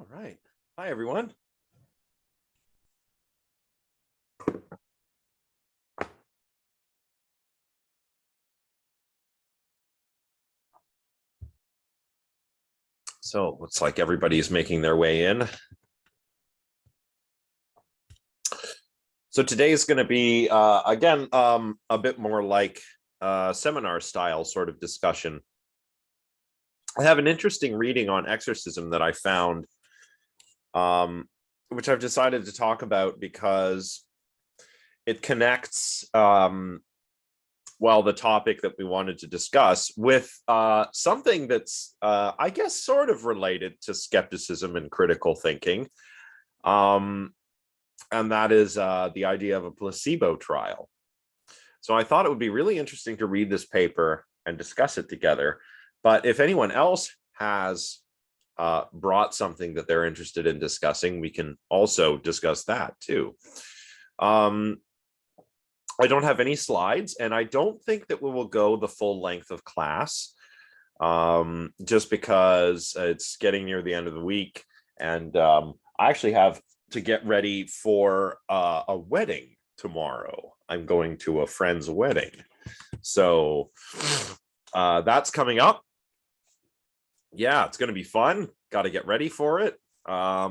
All right. Hi, everyone. So it looks like everybody's making their way in. So today is going to be, again, a bit more like seminar style sort of discussion. I have an interesting reading on exorcism that I found, which I've decided to talk about because it connects, the topic that we wanted to discuss with something that's, I guess, sort of related to skepticism and critical thinking. And that is the idea of a placebo trial. So I thought it would be really interesting to read this paper and discuss it together. But if anyone else has brought something that they're interested in discussing, we can also discuss that too. I don't have any slides, and I don't think that we will go the full length of class, just because it's getting near the end of the week, and I actually have to get ready for a wedding tomorrow. I'm going to a friend's wedding, so that's coming up. Yeah, it's going to be fun. Got to get ready for it. But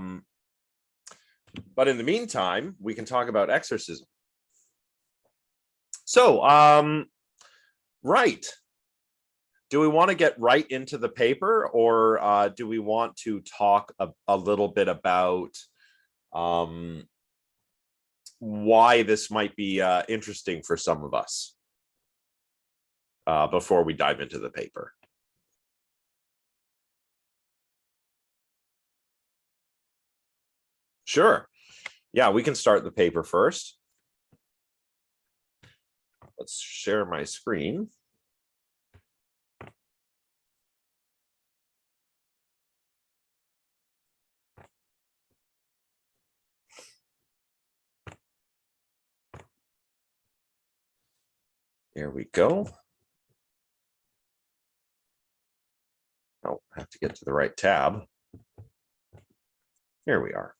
in the meantime, we can talk about exorcism. So, right. Do we want to get right into the paper, or do we want to talk a little bit about why this might be interesting for some of us before we dive into the paper? Sure. Yeah, we can start the paper first. Let's share my screen. There we go. Oh, I have to get to the right tab. Here we are.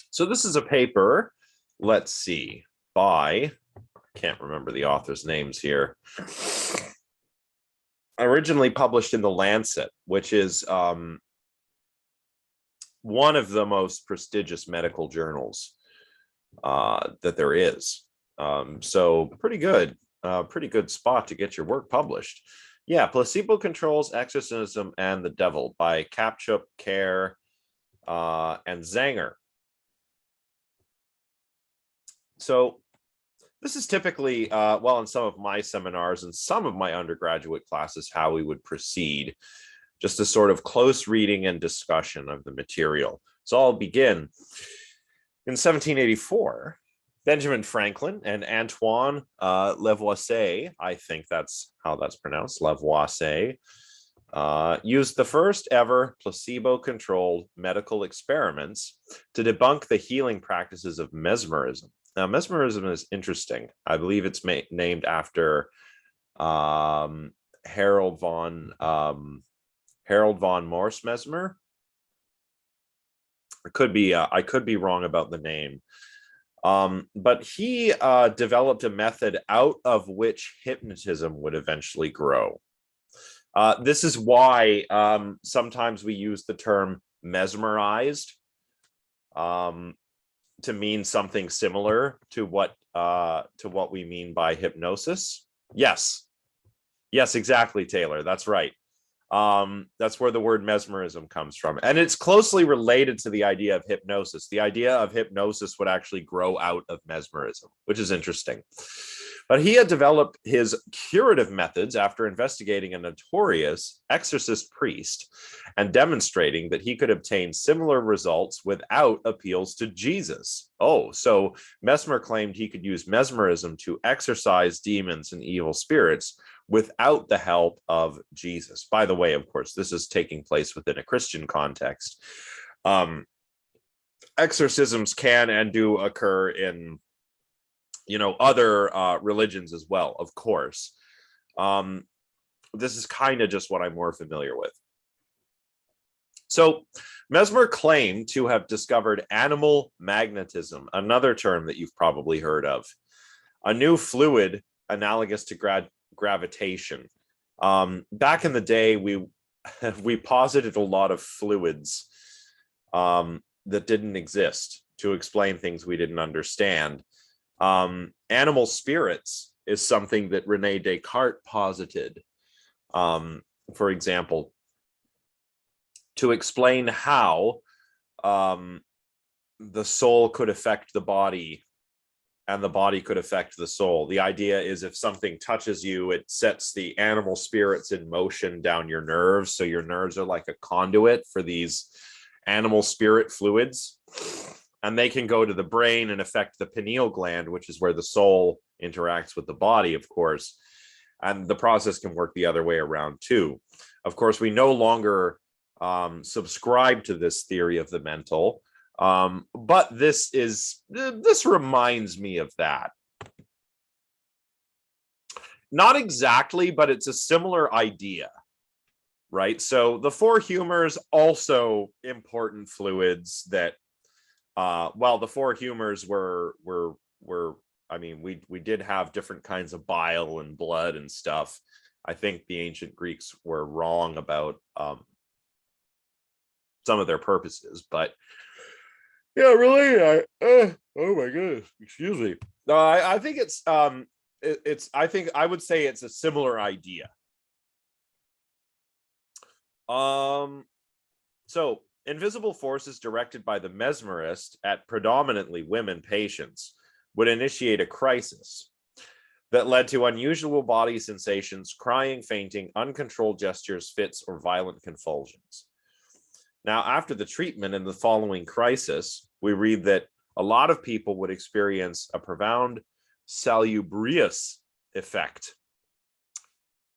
So this is a paper, let's see, by, I can't remember the author's names here, originally published in The Lancet, which is one of the most prestigious medical journals that there is. So pretty good spot to get your work published. Yeah, Placebo Controls, Exorcism, and the Devil by Kapchuk, Kerr, and Zanger. So this is typically, in some of my seminars and some of my undergraduate classes, how we would proceed, just a sort of close reading and discussion of the material. So I'll begin. In 1784, Benjamin Franklin and Antoine Lavoisier, I think that's how that's pronounced, Lavoisier, used the first ever placebo-controlled medical experiments to debunk the healing practices of mesmerism. Now, mesmerism is interesting. I believe it's named after Harold von Morse Mesmer. I could be wrong about the name. But he developed a method out of which hypnotism would eventually grow. This is why sometimes we use the term mesmerized to mean something similar to what we mean by hypnosis. Yes, exactly, Taylor. That's right. That's where the word mesmerism comes from. And it's closely related to the idea of hypnosis. The idea of hypnosis would actually grow out of mesmerism, which is interesting. But he had developed his curative methods after investigating a notorious exorcist priest and demonstrating that he could obtain similar results without appeals to Jesus. Oh, so Mesmer claimed he could use mesmerism to exorcise demons and evil spirits without the help of Jesus. By the way, of course, this is taking place within a Christian context. Exorcisms can and do occur in, other religions as well, of course. This is kind of just what I'm more familiar with. So Mesmer claimed to have discovered animal magnetism, another term that you've probably heard of, a new fluid analogous to gravitation. Back in the day, we posited a lot of fluids that didn't exist to explain things we didn't understand. Animal spirits is something that Rene Descartes posited, for example, to explain how the soul could affect the body and the body could affect the soul. The idea is if something touches you, it sets the animal spirits in motion down your nerves. So your nerves are like a conduit for these animal spirit fluids. And they can go to the brain and affect the pineal gland, which is where the soul interacts with the body, of course. And the process can work the other way around too. Of course, we no longer subscribe to this theory of the mental, but this reminds me of that. Not exactly, but it's a similar idea, right? So the four humors, also important fluids that, well, the four humors were I mean, we did have different kinds of bile and blood and stuff. I think the ancient Greeks were wrong about some of their purposes, but yeah, really, oh my goodness, excuse me. I think it's I think I would say it's a similar idea. So invisible forces directed by the mesmerist at predominantly women patients would initiate a crisis that led to unusual body sensations, crying, fainting, uncontrolled gestures, fits, or violent convulsions. Now, after the treatment in the following crisis, we read that a lot of people would experience a profound salubrious effect.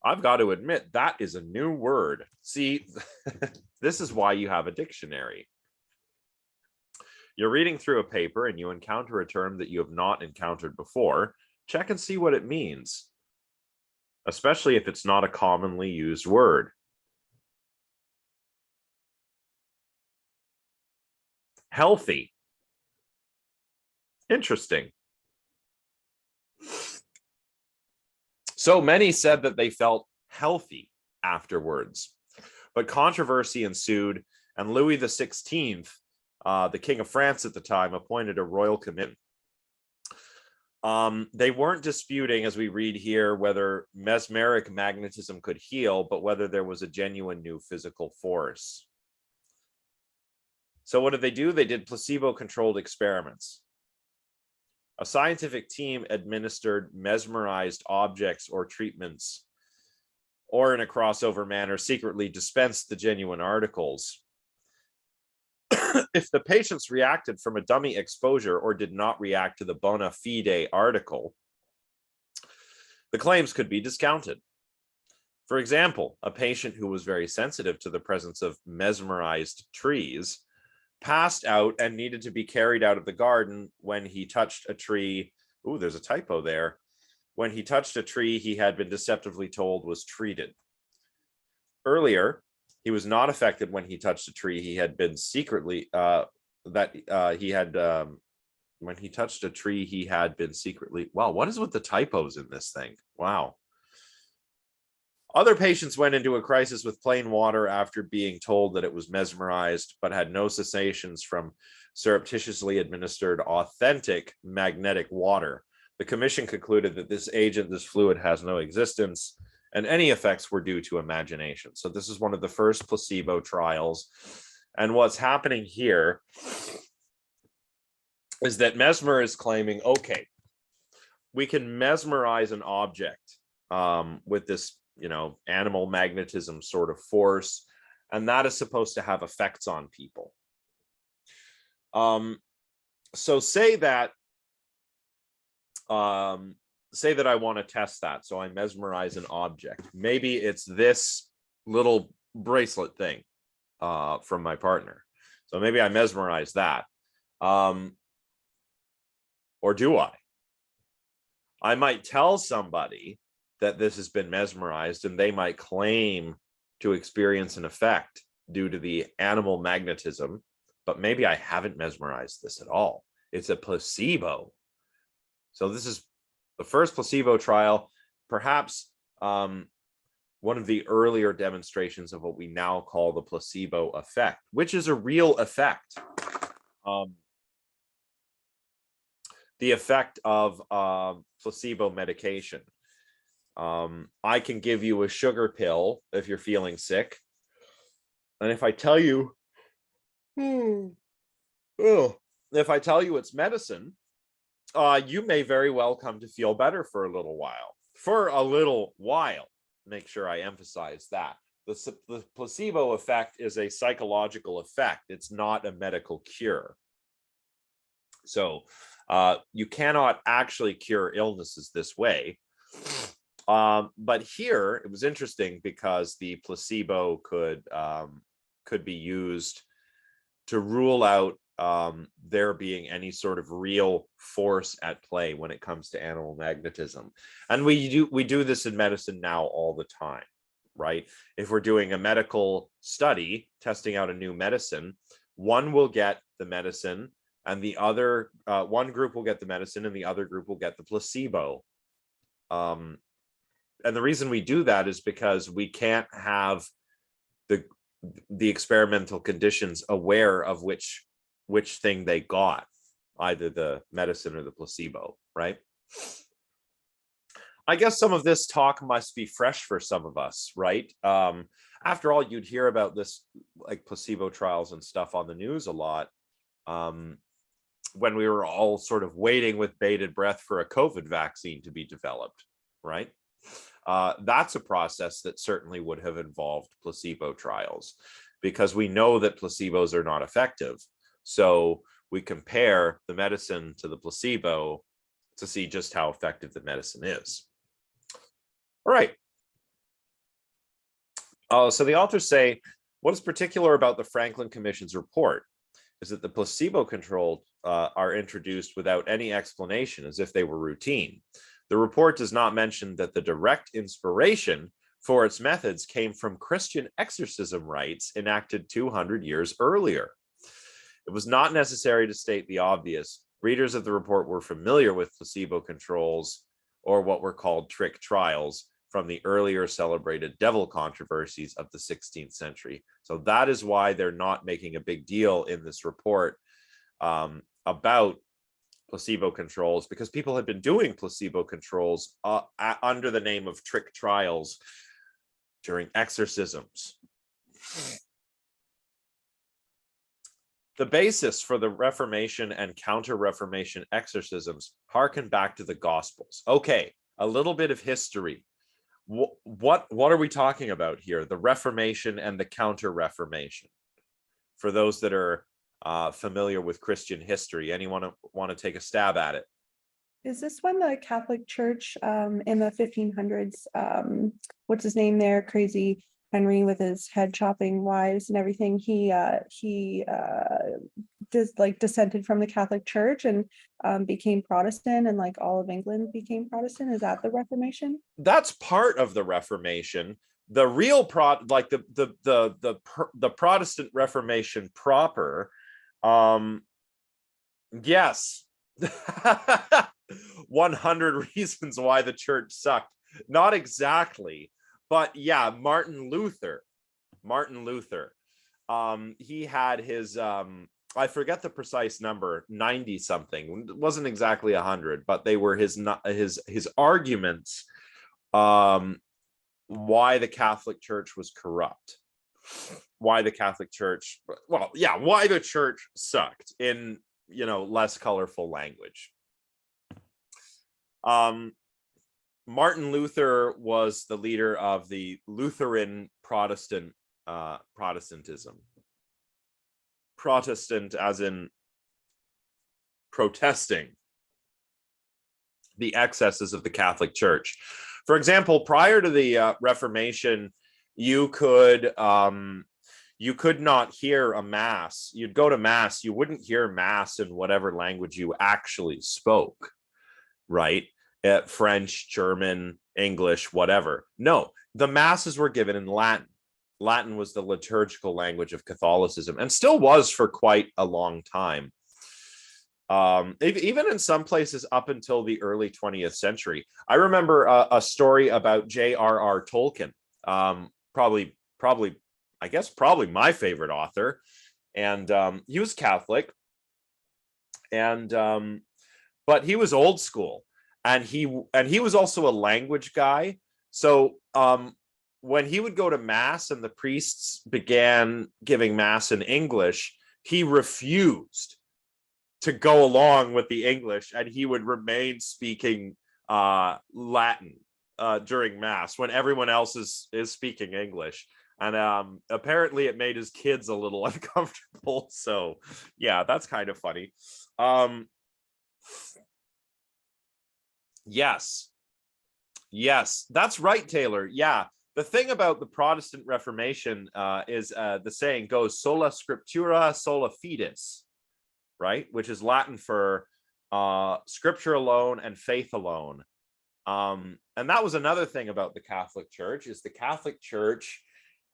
I've got to admit, that is a new word. See, this is why you have a dictionary. You're reading through a paper and you encounter a term that you have not encountered before. Check and see what it means, especially if it's not a commonly used word. Healthy. Interesting. So many said that they felt healthy afterwards, but controversy ensued, and Louis XVI, the King of France at the time, appointed a royal commission. They weren't disputing, as we read here, whether mesmeric magnetism could heal, but whether there was a genuine new physical force. So what did they do? They did placebo-controlled experiments. A scientific team administered mesmerized objects or treatments, or in a crossover manner, secretly dispensed the genuine articles. If the patients reacted from a dummy exposure or did not react to the bona fide article, the claims could be discounted. For example, a patient who was very sensitive to the presence of mesmerized trees passed out and needed to be carried out of the garden when he touched a tree. Ooh, there's a typo there. When he touched a tree he had been deceptively told was treated. Earlier, he was not affected when he touched a tree he had been secretly when he touched a tree he had been secretly. Wow, what is with the typos in this thing? Wow. Other patients went into a crisis with plain water after being told that it was mesmerized, but had no sensations from surreptitiously administered authentic magnetic water. The commission concluded that this fluid has no existence, and any effects were due to imagination. So this is one of the first placebo trials. And what's happening here is that Mesmer is claiming, okay, we can mesmerize an object with this, animal magnetism sort of force, and that is supposed to have effects on people. So say that I want to test that. So I mesmerize an object. Maybe it's this little bracelet thing from my partner. So maybe I mesmerize that. Or do I? I might tell somebody that this has been mesmerized and they might claim to experience an effect. due to the animal magnetism, but maybe I haven't mesmerized this at all. It's a placebo. So this is the first placebo trial, perhaps one of the earlier demonstrations of what we now call the placebo effect, which is a real effect. The effect of placebo medication. I can give you a sugar pill if you're feeling sick. And if I tell you, if I tell you it's medicine, you may very well come to feel better for a little while. For a little while. Make sure I emphasize that. The placebo effect is a psychological effect. It's not a medical cure. So you cannot actually cure illnesses this way. But here it was interesting because the placebo could be used to rule out there being any sort of real force at play when it comes to animal magnetism. And we do this in medicine now all the time, right? If we're doing a medical study testing out a new medicine, one will get the medicine and the other one group will get the medicine and the other group will get the placebo. And the reason we do that is because we can't have the experimental conditions aware of which thing they got, either the medicine or the placebo, right? I guess some of this talk must be fresh for some of us, right? After all, you'd hear about this, like placebo trials and stuff on the news a lot when we were all sort of waiting with bated breath for a COVID vaccine to be developed, right? That's a process that certainly would have involved placebo trials because we know that placebos are not effective. So we compare the medicine to the placebo to see just how effective the medicine is. All right. So the authors say, what is particular about the Franklin Commission's report is that the placebo-controlled are introduced without any explanation, as if they were routine. The report does not mention that the direct inspiration for its methods came from Christian exorcism rites enacted 200 years earlier. It was not necessary to state the obvious. Readers of the report were familiar with placebo controls, or what were called trick trials, from the earlier celebrated devil controversies of the 16th century. So that is why they're not making a big deal in this report about placebo controls, because people had been doing placebo controls under the name of trick trials during exorcisms. The basis for the Reformation and Counter-Reformation exorcisms harken back to the Gospels. Okay, a little bit of history. What are we talking about here? The Reformation and the Counter-Reformation. For those that are familiar with Christian history, anyone want to take a stab at it? Is this when the Catholic Church in the 1500s, what's his name there, crazy Henry with his head chopping wives and everything, he dissented from the Catholic Church and became Protestant, and like all of England became Protestant? Is that the Reformation? That's part of the Reformation. The real the Protestant Reformation proper, yes. 100 reasons why the church sucked. Not exactly, but yeah, Martin Luther. He had his I forget the precise number, 90 something. It wasn't exactly 100, but they were his arguments why the Catholic Church was corrupt. Why the Catholic Church, well, yeah, why the church sucked in, less colorful language. Martin Luther was the leader of the Lutheran Protestantism. Protestant as in protesting the excesses of the Catholic Church. For example, prior to the Reformation, you could not hear a mass. You'd go to mass, you wouldn't hear mass in whatever language you actually spoke, right? French, German, English, whatever. No, the masses were given in Latin. Latin was the liturgical language of Catholicism, and still was for quite a long time. Even in some places up until the early 20th century. I remember a story about J.R.R. Tolkien, probably my favorite author, and he was Catholic, and but he was old school, and he was also a language guy. So when he would go to mass and the priests began giving mass in English, he refused to go along with the English, and he would remain speaking Latin during mass when everyone else is speaking English. And apparently it made his kids a little uncomfortable. So yeah, that's kind of funny. Yes, that's right, Taylor. Yeah, the thing about the Protestant Reformation is the saying goes sola scriptura, sola fides, right? Which is Latin for scripture alone and faith alone. And that was another thing about the Catholic Church, is the Catholic Church,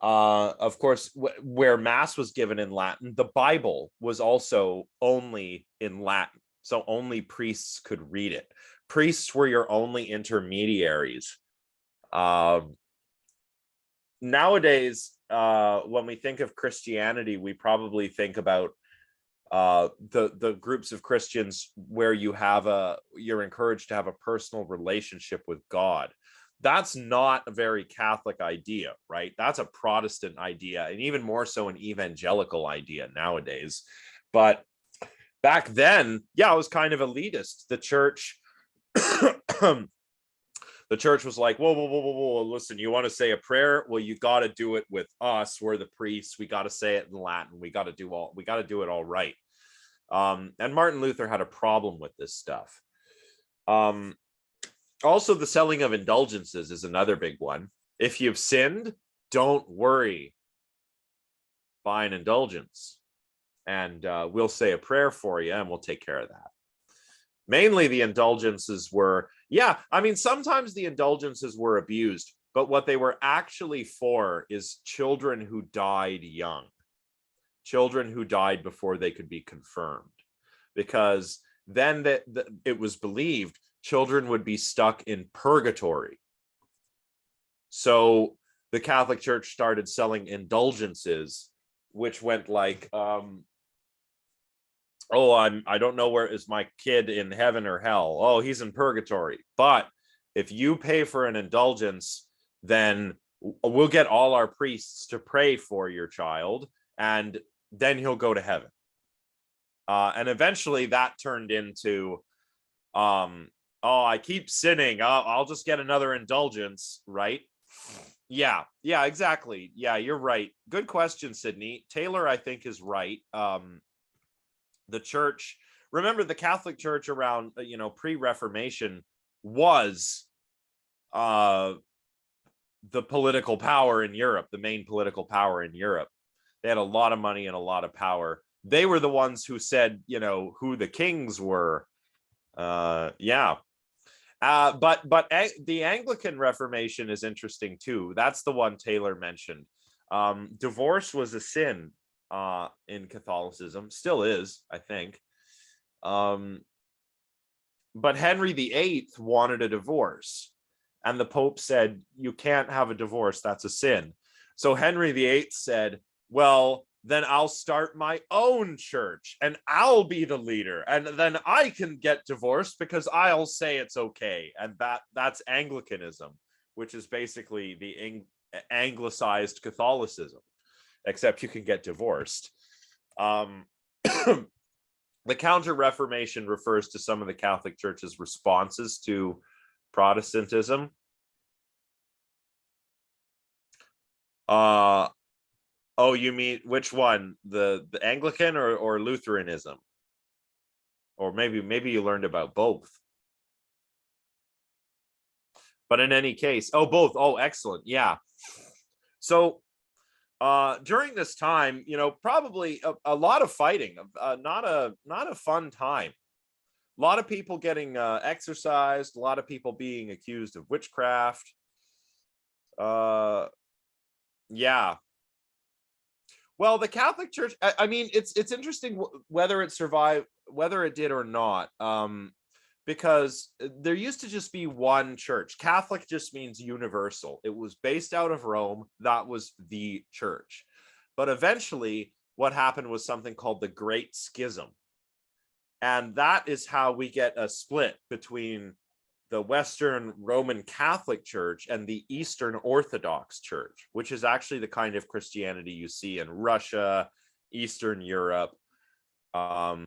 of course, where Mass was given in Latin, the Bible was also only in Latin. So only priests could read it. Priests were your only intermediaries. Nowadays, when we think of Christianity, we probably think about the groups of Christians where you're encouraged to have a personal relationship with God. That's not a very Catholic idea, right? That's a Protestant idea, and even more so an evangelical idea nowadays. But back then, yeah, it was kind of elitist. The church the church was like, whoa, listen, you want to say a prayer? Well, you got to do it with us. We're the priests. We got to say it in Latin. We got to do it all right. And Martin Luther had a problem with this stuff. Also, the selling of indulgences is another big one. If you've sinned, don't worry. Buy an indulgence, and we'll say a prayer for you, and we'll take care of that. Mainly the indulgences were, sometimes the indulgences were abused, but what they were actually for is children who died young, children who died before they could be confirmed, because then it was believed children would be stuck in purgatory. So the Catholic Church started selling indulgences, which went like, I don't know where is my kid, in heaven or hell. Oh, he's in purgatory. But if you pay for an indulgence, then we'll get all our priests to pray for your child, and then he'll go to heaven. And eventually that turned into, I keep sinning. I'll just get another indulgence, right? Yeah, exactly. Yeah, you're right. Good question, Sydney. Taylor, I think, is right. The church, remember, the Catholic Church around pre-Reformation was the political power in Europe, the main political power in Europe. They had a lot of money and a lot of power. They were the ones who said, who the kings were. But the Anglican Reformation is interesting too. That's the one Taylor mentioned. Divorce was a sin in Catholicism, still is, I think. But Henry VIII wanted a divorce, and the Pope said, you can't have a divorce, that's a sin. So Henry VIII said, well, then I'll start my own church and I'll be the leader, and then I can get divorced because I'll say it's okay. And that's Anglicanism, which is basically the anglicized Catholicism, except you can get divorced. The Counter-Reformation refers to some of the Catholic Church's responses to Protestantism. You mean which one? The Anglican or Lutheranism? Or maybe you learned about both. But in any case, both. Oh, excellent. Yeah. So during this time, probably a lot of fighting, not a fun time. A lot of people getting exorcised, a lot of people being accused of witchcraft. Yeah. Well, the Catholic Church, I mean, it's interesting whether it survived, whether it did or not, because there used to just be one church. Catholic just means universal. It was based out of Rome. That was the church. But eventually, what happened was something called the Great Schism. And that is how we get a split between the Western Roman Catholic Church and the Eastern Orthodox Church, which is actually the kind of Christianity you see in Russia, Eastern Europe. And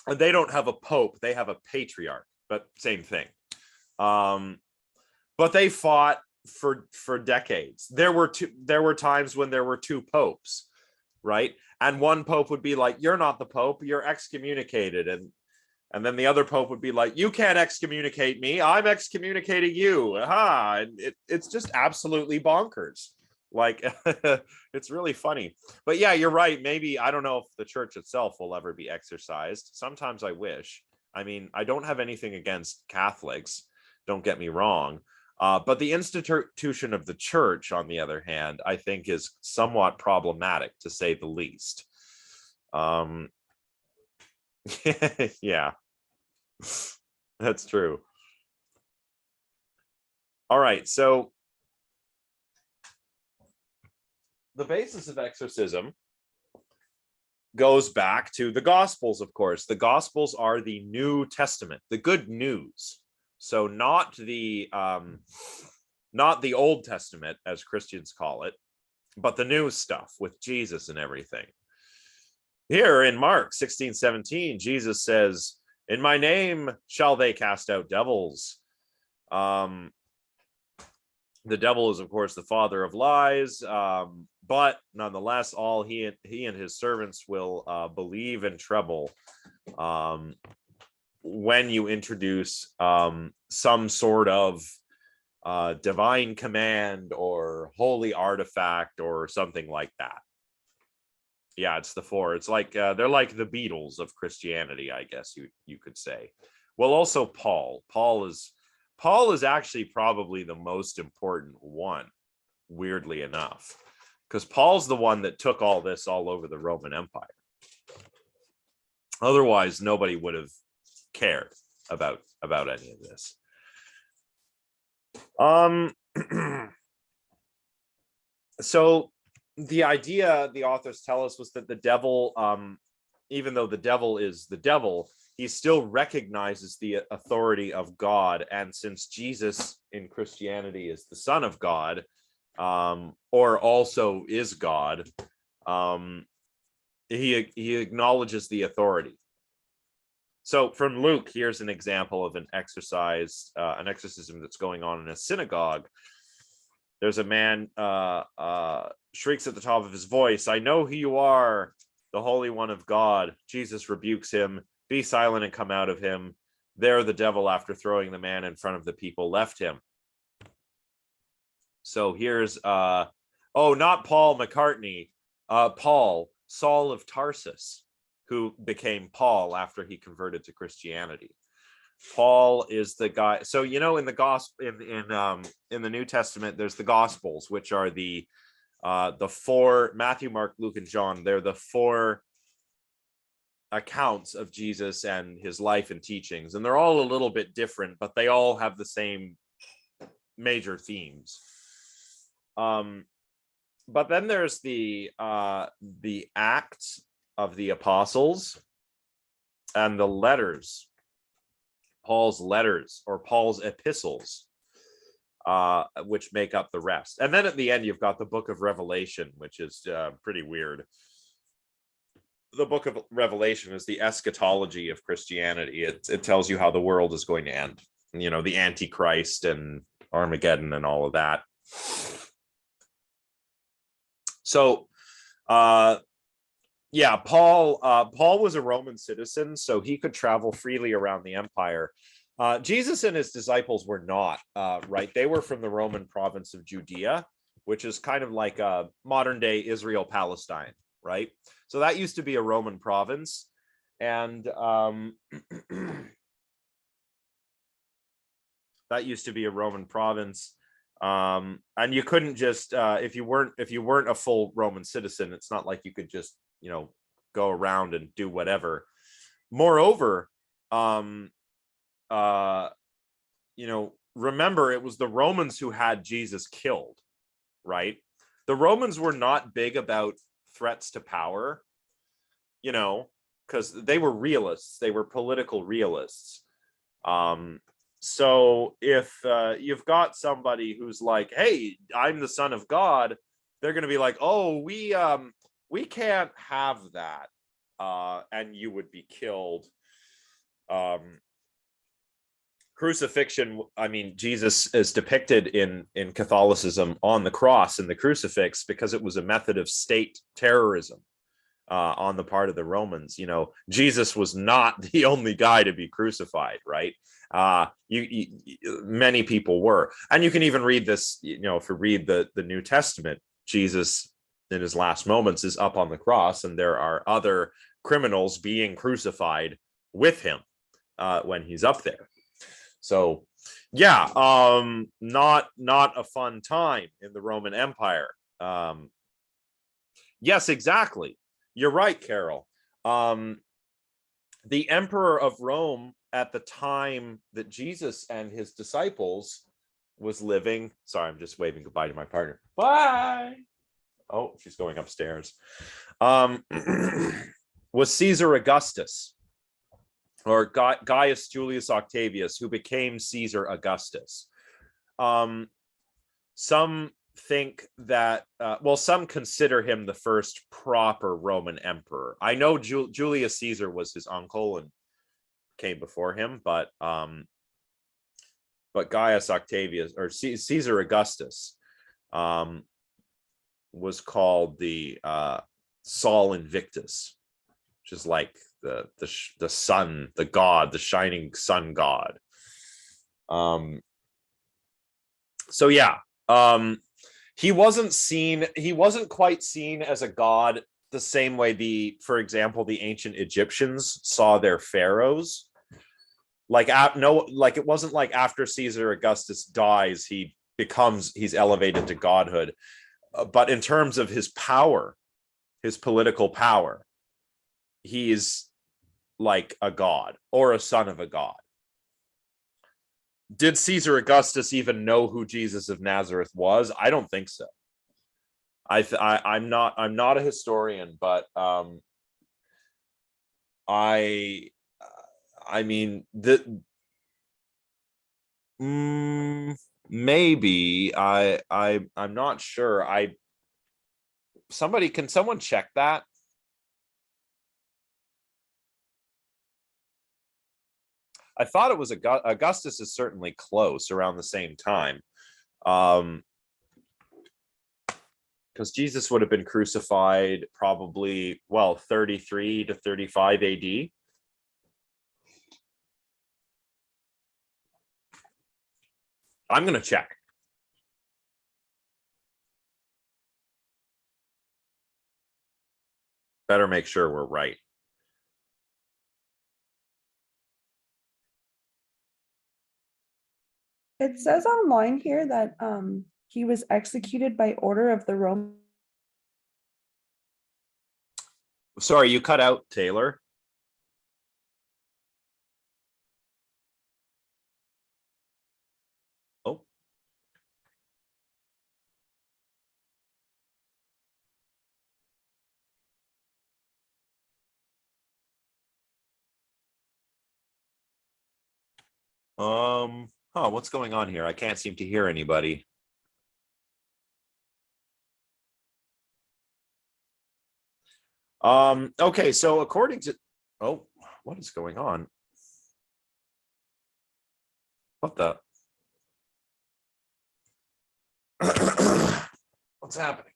they don't have a pope, they have a patriarch, but same thing. But they fought for decades. There were times when there were two popes, right? And one pope would be like, you're not the pope, you're excommunicated. And then the other pope would be like, you can't excommunicate me, I'm excommunicating you. Aha. And it's just absolutely bonkers. Like, it's really funny. But yeah, you're right. Maybe, I don't know if the church itself will ever be exorcised. Sometimes I wish. I mean, I don't have anything against Catholics, don't get me wrong. But the institution of the church, on the other hand, I think is somewhat problematic, to say the least. Yeah, that's true. All right, so the basis of exorcism goes back to the Gospels, of course. The Gospels are the New Testament, the good news. So not the Old Testament, as Christians call it, but the new stuff with Jesus and everything. Here in Mark 16:17, Jesus says, in my name shall they cast out devils. The devil is, of course, the father of lies, but nonetheless, all he and his servants will believe and tremble when you introduce some sort of divine command or holy artifact or something like that. Yeah, it's the four. It's like they're like the Beatles of Christianity, I guess you could say. Well, also Paul. Paul is actually probably the most important one, weirdly enough, because Paul's the one that took all this all over the Roman Empire. Otherwise, nobody would have cared about any of this. So the idea the authors tell us was that the devil, even though the devil is the devil, he still recognizes the authority of God. And since Jesus in Christianity is the Son of God, or also is God, he acknowledges the authority. So from Luke, here's an example of an exorcism that's going on in a synagogue. There's a man shrieks at the top of his voice, I know who you are, the Holy One of God. Jesus rebukes him, be silent and come out of him. There the devil, after throwing the man in front of the people, left him. So here's, not Paul McCartney, Paul, Saul of Tarsus, who became Paul after he converted to Christianity. Paul is the guy. So, in the gospel, in the New Testament, there's the Gospels, which are the four, Matthew, Mark, Luke, and John. They're the four accounts of Jesus and his life and teachings, and they're all a little bit different, but they all have the same major themes. But then there's the Acts of the Apostles and the letters, Paul's letters or Paul's epistles, which make up the rest. And then at the end, you've got the book of Revelation, which is pretty weird. The book of Revelation is the eschatology of Christianity. It tells you how the world is going to end, the Antichrist and Armageddon and all of that. So, Paul was a Roman citizen, so he could travel freely around the empire. Jesus and his disciples were not, right? They were from the Roman province of Judea, which is kind of like modern day Israel, Palestine, right? So that used to be a Roman province. And that used to be a Roman province. And you couldn't just if you weren't a full Roman citizen, it's not like you could just go around and do whatever. Moreover, remember, it was the Romans who had Jesus killed, right? The Romans were not big about threats to power, because they were realists. They were political realists. So if you've got somebody who's like, hey, I'm the son of God, they're going to be like, oh, we can't have that. And you would be killed. Crucifixion, I mean, Jesus is depicted in Catholicism on the cross and the crucifix because it was a method of state terrorism on the part of the Romans. Jesus was not the only guy to be crucified, right? Many people were. And you can even read this, if you read the New Testament, Jesus in his last moments is up on the cross, and there are other criminals being crucified with him when he's up there. So yeah, not a fun time in the Roman Empire. Yes, exactly. You're right, Carol. The emperor of Rome at the time that Jesus and his disciples was living. Sorry, I'm just waving goodbye to my partner. Bye. Oh, she's going upstairs. Was Caesar Augustus, or Gaius Julius Octavius, who became Caesar Augustus. Some think that, some consider him the first proper Roman emperor. I know Julius Caesar was his uncle and came before him, but Gaius Octavius, or Caesar Augustus, was called the Sol Invictus, which is like the sun, the god, the shining sun god. So yeah, he wasn't quite seen as a god the same way for example, the ancient Egyptians saw their pharaohs. It wasn't like after Caesar Augustus dies, he's elevated to godhood. But in terms of his power, his political power, he's like a god or a son of a god. Did Caesar Augustus even know who Jesus of Nazareth was? I don't think so. I'm not a historian, but I mean maybe I'm not sure. Can someone check that? I thought it was Augustus is certainly close, around the same time. Because Jesus would have been crucified probably, 33 to 35 AD. I'm going to check. Better make sure we're right. It says online here that he was executed by order of the Roman. Sorry, you cut out, Taylor. What's going on here? I can't seem to hear anybody. Okay, so according to, what is going on? What the? What's happening?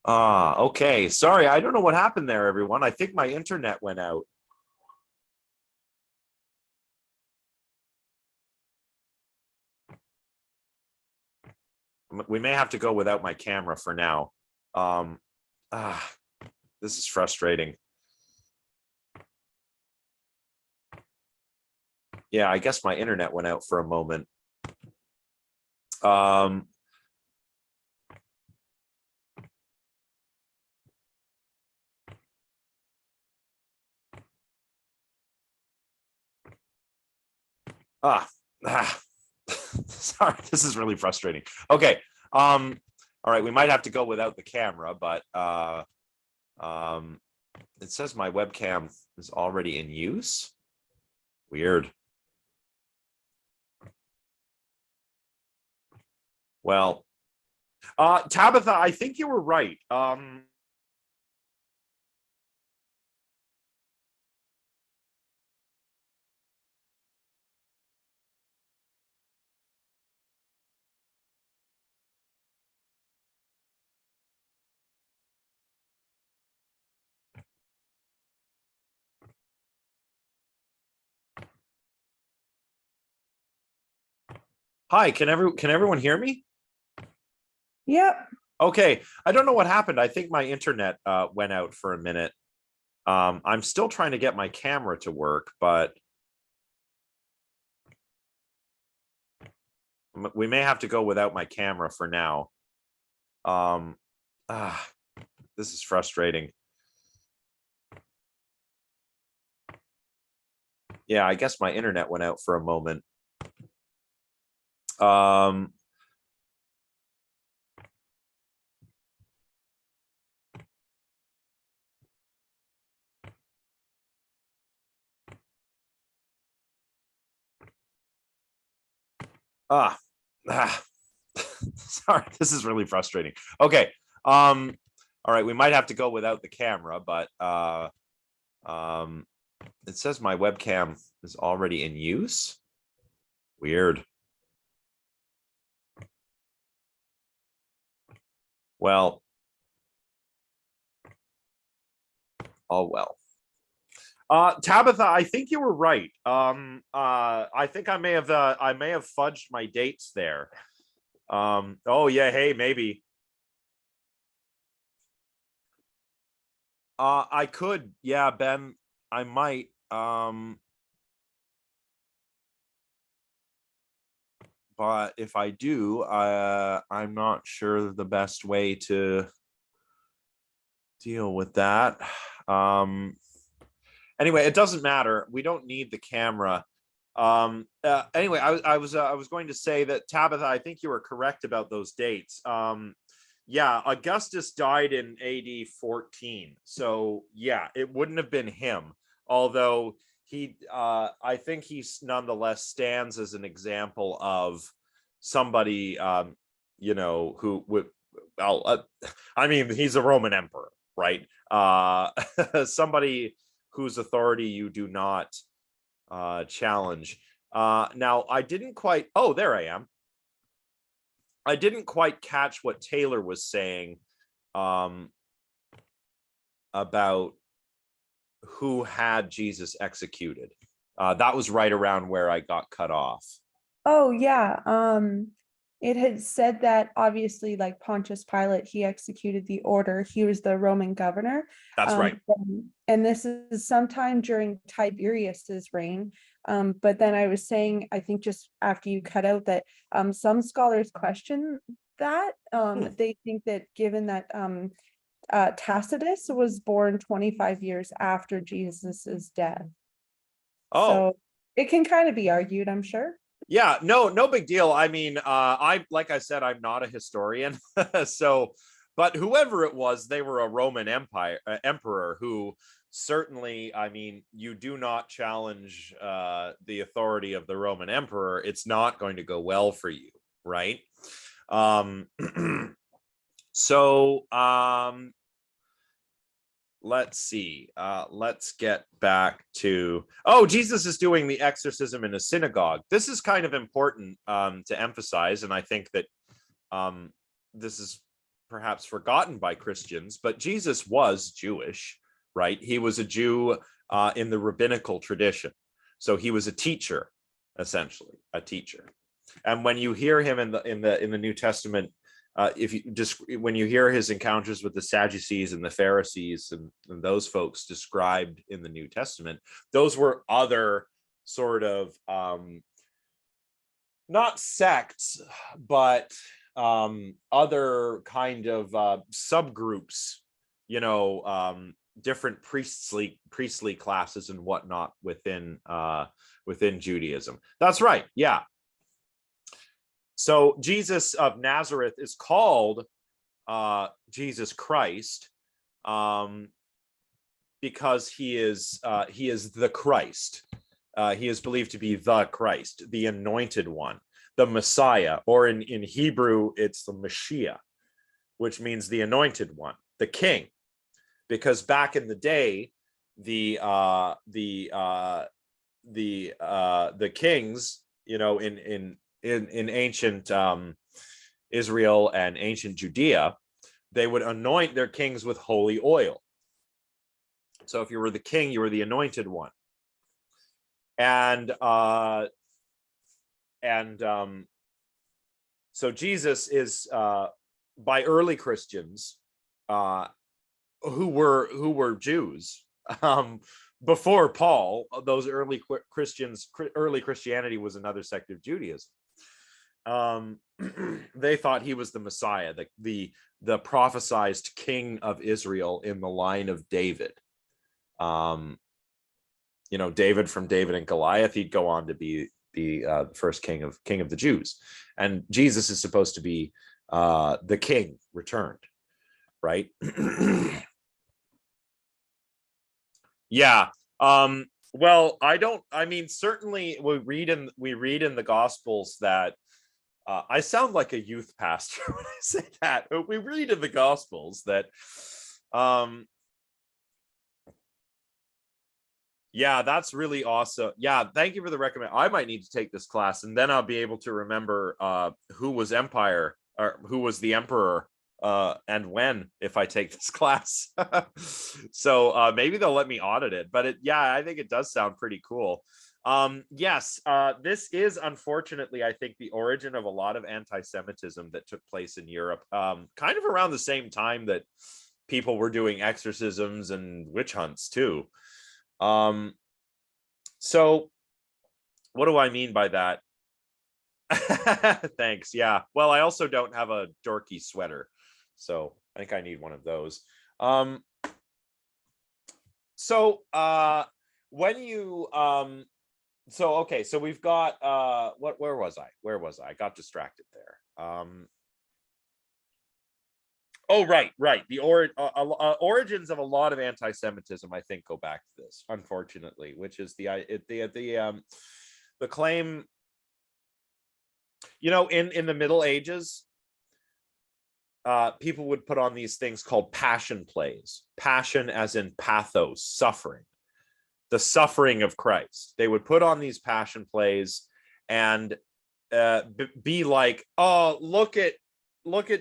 Okay. Sorry, I don't know what happened there, everyone. I think my internet went out. We may have to go without my camera for now. Um, ah, this is frustrating. Yeah, I guess my internet went out for a moment. Um, ah, ah. Sorry, this is really frustrating. Okay. All right, we might have to go without the camera, but it says my webcam is already in use. Weird. Well, Tabitha, I think you were right. Hi, can everyone hear me? Yep. Okay, I don't know what happened. I think my internet went out for a minute. I'm still trying to get my camera to work, but we may have to go without my camera for now. Um, ah, this is frustrating. Yeah, I guess my internet went out for a moment. Um, ah, ah. Sorry, this is really frustrating. Okay. All right, we might have to go without the camera, but it says my webcam is already in use. Weird. Well, oh well. Tabitha, I think you were right. I think I may have fudged my dates there. Oh yeah, hey, maybe. I could, yeah, Ben, I might. But if I do, I'm not sure the best way to deal with that. Anyway, it doesn't matter. We don't need the camera. Anyway, I was going to say that Tabitha, I think you were correct about those dates. Yeah, Augustus died in AD 14. So yeah, it wouldn't have been him. Although I think he nonetheless stands as an example of somebody, who would, well, I mean, he's a Roman emperor, right? Somebody whose authority you do not challenge. Now, I didn't quite, oh, there I am. I didn't quite catch what Taylor was saying about who had Jesus executed. That was right around where I got cut off. Oh yeah. It had said that obviously, like Pontius Pilate, he executed the order. He was the Roman governor. That's right. And this is sometime during Tiberius's reign. But then I was saying, I think just after you cut out that some scholars question that. They think that given that Tacitus was born 25 years after Jesus's death. Oh, So it can kind of be argued, I'm sure. yeah, no big deal. I mean, like I said, I'm not a historian. So, but whoever it was, they were a Roman emperor who certainly, I mean, you do not challenge the authority of the Roman emperor, it's not going to go well for you, right? Um so let's see, let's get back to, oh, Jesus is doing the exorcism in a synagogue. This is kind of important to emphasize, and I think that this is perhaps forgotten by Christians, but Jesus was Jewish, right? He was a Jew in the rabbinical tradition. So he was a teacher, essentially, a teacher. And when you hear him in the New Testament, if you just when you hear his encounters with the Sadducees and the Pharisees and those folks described in the New Testament, those were other sort of not sects, but other kind of subgroups, different priestly classes and whatnot within Judaism. That's right. Yeah. So Jesus of Nazareth is called Jesus Christ because he is the Christ. He is believed to be the Christ, the anointed one, the Messiah, or in Hebrew, it's the Mashiach, which means the anointed one, the king. Because back in the day, the kings, in ancient Israel and ancient Judea, they would anoint their kings with holy oil. So if you were the king, you were the anointed one. And so Jesus is by early Christians who were Jews before Paul. Those early Christians, early Christianity was another sect of Judaism. They thought he was the Messiah, the prophesized king of Israel in the line of David. David from David and Goliath, he'd go on to be the first king of the Jews, and Jesus is supposed to be the king returned, right? Yeah. Well, certainly we read in the Gospels that I sound like a youth pastor when I say that, but we read in the Gospels that yeah, that's really awesome. Yeah, thank you for the recommend. I might need to take this class, and then I'll be able to remember who was the emperor and when, if I take this class. So maybe they'll let me audit it. But I think it does sound pretty cool. Yes, this is unfortunately, I think, the origin of a lot of anti-Semitism that took place in Europe, kind of around the same time that people were doing exorcisms and witch hunts too. So what do I mean by that? Thanks. Yeah. Well, I also don't have a dorky sweater, so I think I need one of those. When you okay, so we've got where was I? I got distracted there. Oh, right. The origins of a lot of anti-Semitism, I think, go back to this, unfortunately, which is the claim, in the Middle Ages, people would put on these things called passion plays. Passion as in pathos, suffering, the suffering of Christ. They would put on these passion plays and be like, oh, look at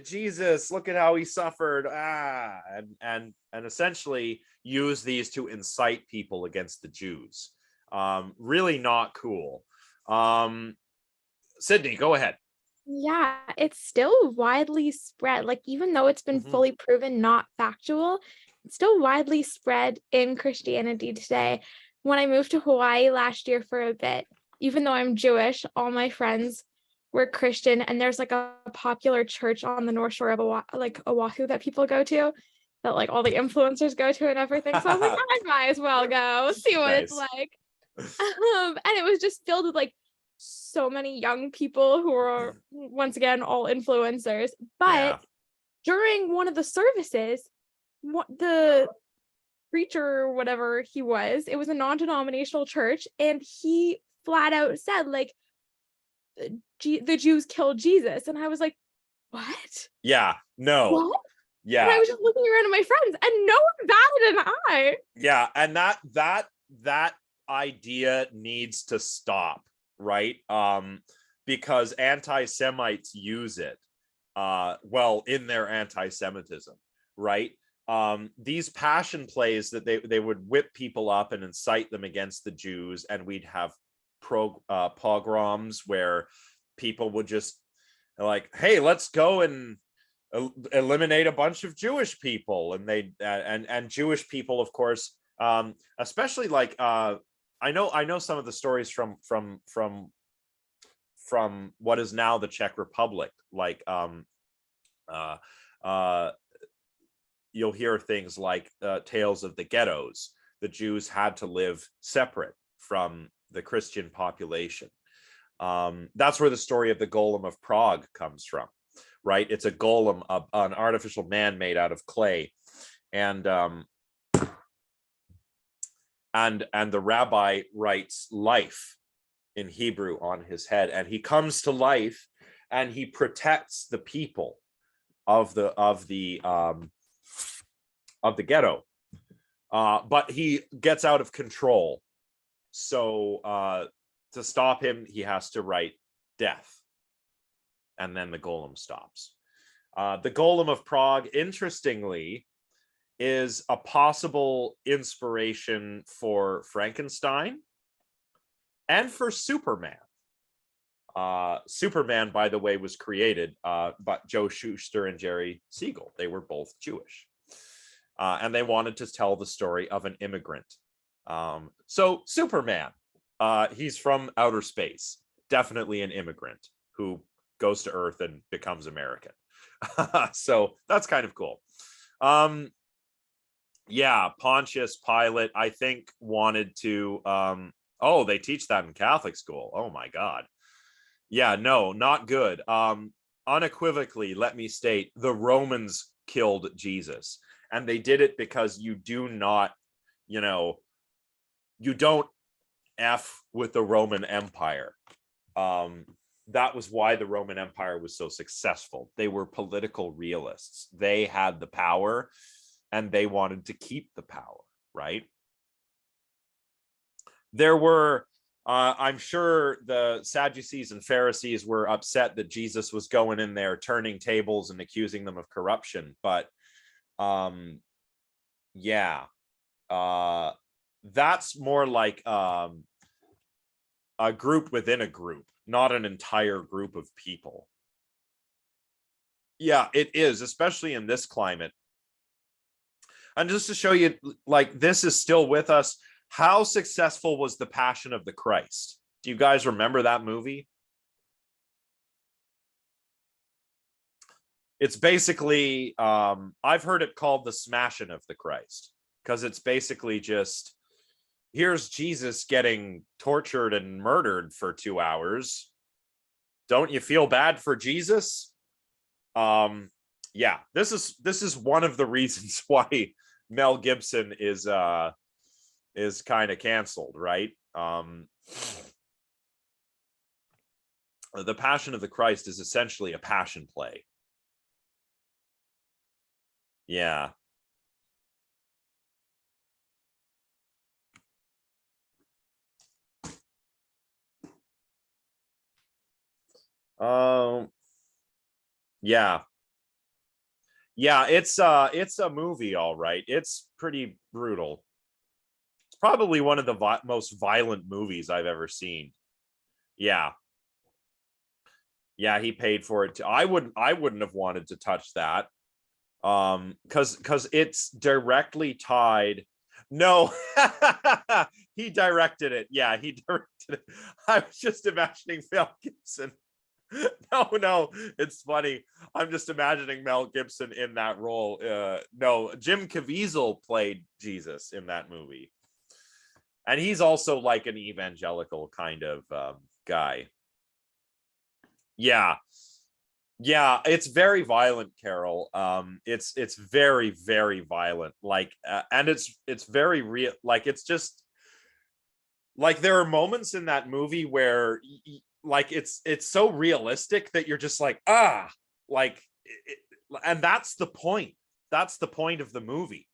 Jesus, look at how he suffered, and essentially use these to incite people against the Jews. Really not cool. Sydney, go ahead. Yeah, it's still widely spread. Like, even though it's been fully proven not factual, it's still widely spread in Christianity today. When I moved to Hawaii last year for a bit, even though I'm Jewish, all my friends were Christian, and there's like a popular church on the North Shore of Oahu that people go to, that like all the influencers go to and everything. So I was like, I might as well go see what it's like. And it was just filled with like so many young people who are, once again, all influencers. But during one of the services, the preacher or whatever he was, it was a non-denominational church, and he flat out said, like, the Jews killed Jesus. And I was like, what? Yeah, no. What? Yeah. And I was just looking around at my friends, and no one batted an eye. Yeah, and that idea needs to stop, right? Because anti-Semites use it well, in their anti-Semitism, right? These passion plays that they would whip people up and incite them against the Jews, and we'd have pogroms where people would just like, hey, let's go and eliminate a bunch of Jewish people, and they and Jewish people, of course, especially like I know some of the stories from what is now the Czech Republic, like you'll hear things like tales of the ghettos. The Jews had to live separate from the Christian population. That's where the story of the Golem of Prague comes from, right? It's a golem, an artificial man made out of clay, and the rabbi writes life in Hebrew on his head, and he comes to life, and he protects the people of the ghetto, but he gets out of control. So to stop him, he has to write death, and then the golem stops. The Golem of Prague, interestingly, is a possible inspiration for Frankenstein and for Superman. Superman, by the way, was created by Joe Shuster and Jerry Siegel. They were both Jewish. And they wanted to tell the story of an immigrant. So Superman, he's from outer space, definitely an immigrant who goes to Earth and becomes American. So that's kind of cool. Yeah, Pontius Pilate, I think, wanted to oh, they teach that in Catholic school. Oh my God. Yeah, no, not good. Unequivocally, let me state, the Romans killed Jesus, and they did it because you do not, you know, you don't F with the Roman Empire. That was why the Roman Empire was so successful. They were political realists. They had the power, and they wanted to keep the power, right? There were, I'm sure the Sadducees and Pharisees were upset that Jesus was going in there, turning tables and accusing them of corruption. But yeah, that's more like a group within a group, not an entire group of people. Yeah, it is, especially in this climate. And just to show you, like, this is still with us. How successful was The Passion of the Christ? Do you guys remember that movie? It's basically, I've heard it called the Smashing of the Christ, because it's basically just, here's Jesus getting tortured and murdered for 2 hours. Don't you feel bad for Jesus? Yeah, this is one of the reasons why Mel Gibson is kind of canceled, right? The Passion of the Christ is essentially a passion play. Yeah. Yeah. Yeah, it's a movie, all right. It's pretty brutal. It's probably one of the most violent movies I've ever seen. Yeah. Yeah, he paid for it too. I wouldn't have wanted to touch that. Because it's directly tied. No, he directed it. Yeah, he directed it. I was just imagining Mel Gibson. No, it's funny. I'm just imagining Mel Gibson in that role. No, Jim Caviezel played Jesus in that movie, and he's also like an evangelical kind of guy. Yeah, yeah, it's very violent, Carol. It's very, very violent. Like, and it's very real. Like, it's just like there are moments in that movie where like it's so realistic that you're just like, like and that's the point. That's the point of the movie.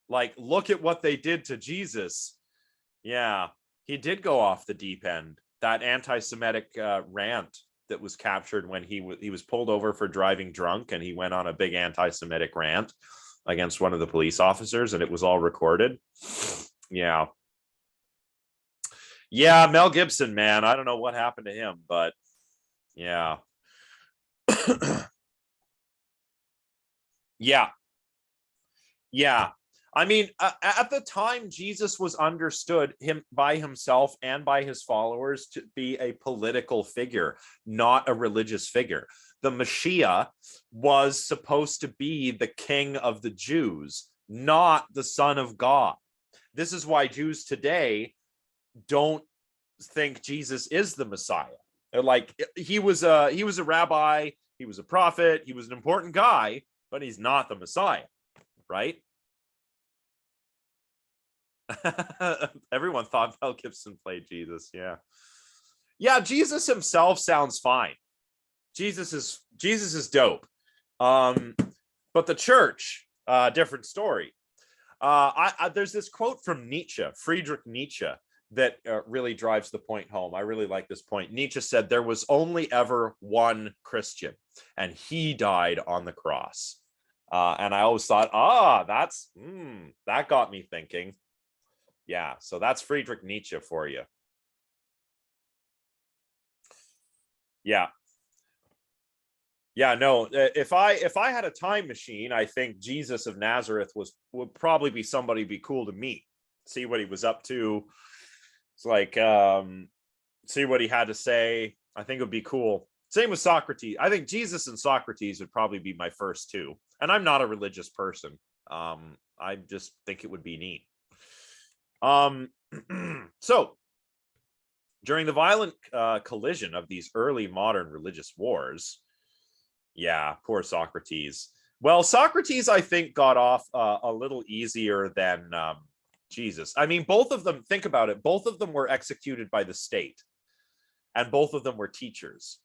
Like, look at what they did to Jesus. Yeah, he did go off the deep end. That anti-Semitic rant that was captured when he was pulled over for driving drunk, and he went on a big anti-Semitic rant against one of the police officers, and it was all recorded. Yeah. Yeah, Mel Gibson, man. I don't know what happened to him, but yeah. Yeah. Yeah. I mean, at the time, Jesus was understood by himself and by his followers to be a political figure, not a religious figure. The Messiah was supposed to be the king of the Jews, not the son of God. This is why Jews today don't think Jesus is the Messiah. They're like, he was a rabbi, he was a prophet, he was an important guy, but he's not the Messiah, right? Everyone thought Mel Gibson played Jesus. Yeah, Jesus himself sounds fine. Jesus is dope. But the church, different story. There's this quote from Nietzsche, Friedrich Nietzsche, that really drives the point home. I really like this point. Nietzsche said there was only ever one Christian, and he died on the cross. And I always thought, that got me thinking. Yeah, so that's Friedrich Nietzsche for you. Yeah. Yeah, no, if I had a time machine, I think Jesus of Nazareth would probably be somebody be cool to meet. See what he was up to. It's like see what he had to say. I think it would be cool. Same with Socrates. I think Jesus and Socrates would probably be my first two. And I'm not a religious person. I just think it would be neat. So during the violent collision of these early modern religious wars, yeah, poor Socrates. Well, Socrates, I think, got off a little easier than Jesus. I mean, both of them, think about it, both of them were executed by the state, and both of them were teachers.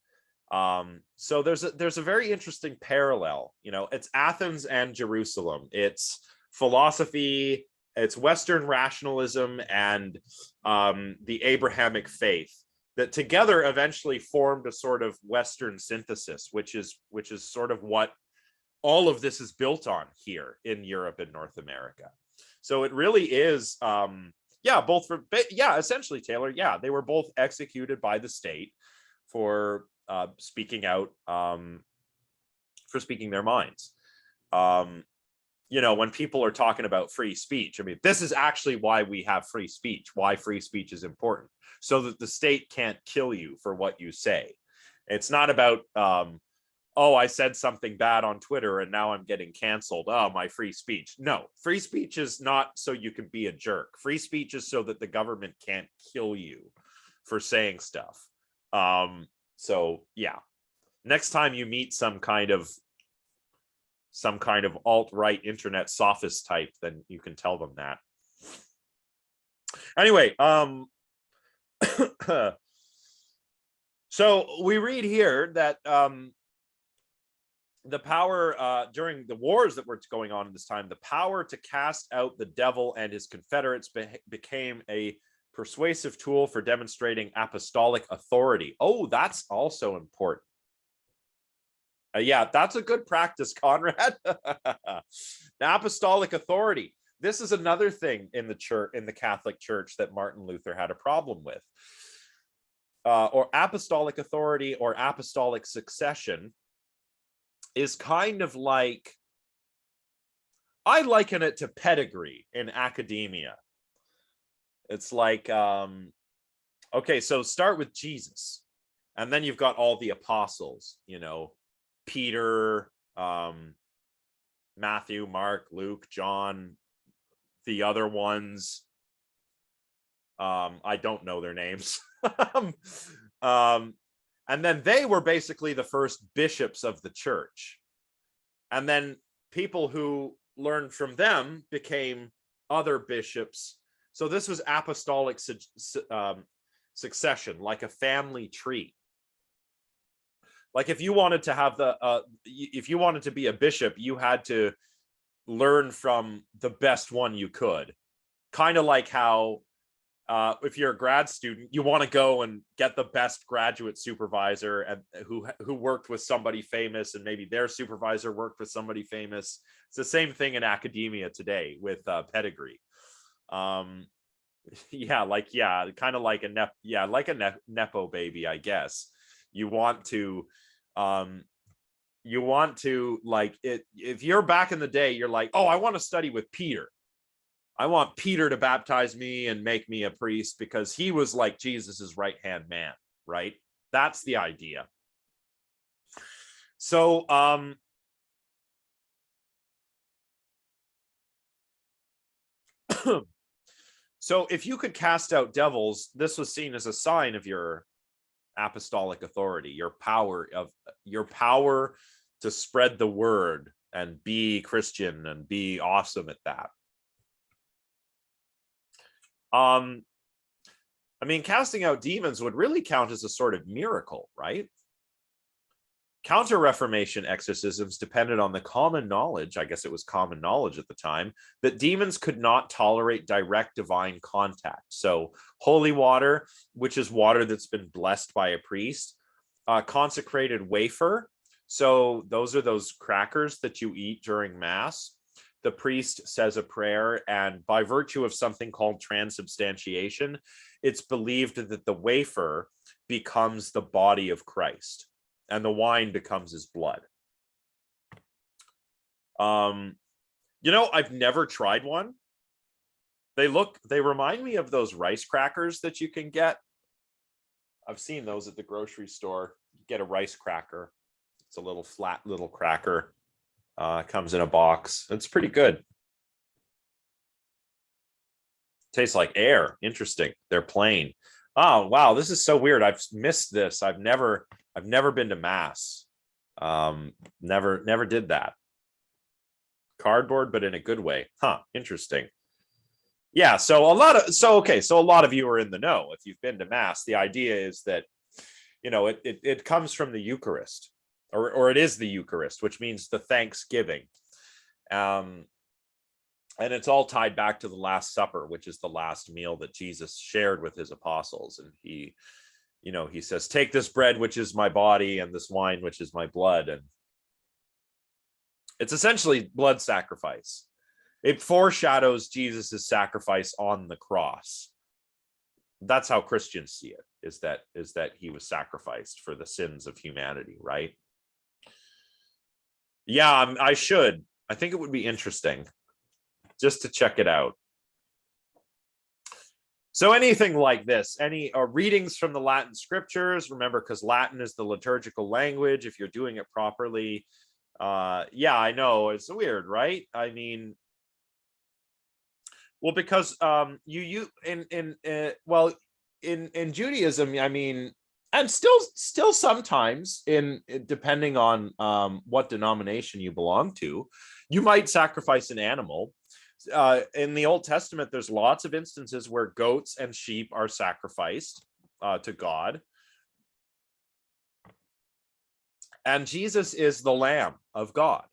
So there's a very interesting parallel. You know, it's Athens and Jerusalem. It's philosophy, it's Western rationalism, and the Abrahamic faith that together eventually formed a sort of Western synthesis, which is sort of what all of this is built on here in Europe and North America. So it really is, essentially, Taylor, they were both executed by the state for speaking out, for speaking their minds. You know, when people are talking about free speech, I mean, this is actually why we have free speech, why free speech is important, so that the state can't kill you for what you say. It's not about, I said something bad on Twitter and now I'm getting canceled. Oh, my free speech. No, free speech is not so you can be a jerk. Free speech is so that the government can't kill you for saying stuff. So yeah, next time you meet some kind of alt-right internet sophist type, then you can tell them that. Anyway, so we read here that the power during the wars that were going on in this time, the power to cast out the devil and his confederates became a persuasive tool for demonstrating apostolic authority. Oh, that's also important. Yeah, that's a good practice, Conrad. Apostolic authority. This is another thing in the church, in the Catholic Church, that Martin Luther had a problem with. Or apostolic authority or apostolic succession is kind of like, I liken it to pedigree in academia. It's like, okay, so start with Jesus, and then you've got all the apostles, you know, Peter, Matthew, Mark, Luke, John, the other ones. I don't know their names. And then they were basically the first bishops of the church. And then people who learned from them became other bishops. So this was apostolic succession, like a family tree. Like if you wanted to have if you wanted to be a bishop, you had to learn from the best one you could. Kind of like how if you're a grad student, you want to go and get the best graduate supervisor and who worked with somebody famous, and maybe their supervisor worked with somebody famous. It's the same thing in academia today with pedigree. Kind of like a nepo baby, I guess. You want to like it. If you're back in the day, you're like, oh, I want to study with Peter. I want Peter to baptize me and make me a priest because he was like Jesus's right-hand man, right? That's the idea. So, so if you could cast out devils, this was seen as a sign of your apostolic authority, your power to spread the word and be Christian and be awesome at that. I mean, casting out demons would really count as a sort of miracle, right? Counter-Reformation exorcisms depended on the common knowledge, I guess it was common knowledge at the time, that demons could not tolerate direct divine contact. So holy water, which is water that's been blessed by a priest, consecrated wafer. So those are those crackers that you eat during Mass. The priest says a prayer, and by virtue of something called transubstantiation, it's believed that the wafer becomes the body of Christ and the wine becomes his blood. I've never tried one. They remind me of those rice crackers that you can get. I've seen those at the grocery store. You get a rice cracker. It's a little flat little cracker. Comes in a box. It's pretty good. Tastes like air. Interesting. They're plain. Oh wow, this is so weird. I've missed this. I've never been to Mass. Never did that. Cardboard, but in a good way. Huh. Interesting. Yeah. So a lot of you are in the know. If you've been to Mass, the idea is that it comes from the Eucharist. Or it is the Eucharist, which means the thanksgiving. And it's all tied back to the Last Supper, which is the last meal that Jesus shared with his apostles. And he says, take this bread, which is my body, and this wine, which is my blood. And it's essentially blood sacrifice. It foreshadows Jesus's sacrifice on the cross. That's how Christians see it, is that he was sacrificed for the sins of humanity, right? Yeah, I should. I think it would be interesting just to check it out. So anything like this, any readings from the Latin scriptures, remember, because Latin is the liturgical language, if you're doing it properly. Yeah, I know, it's weird, right? I mean, well, because in Judaism, I mean, and still sometimes depending on what denomination you belong to, you might sacrifice an animal. In the Old Testament, there's lots of instances where goats and sheep are sacrificed to God. And Jesus is the Lamb of God.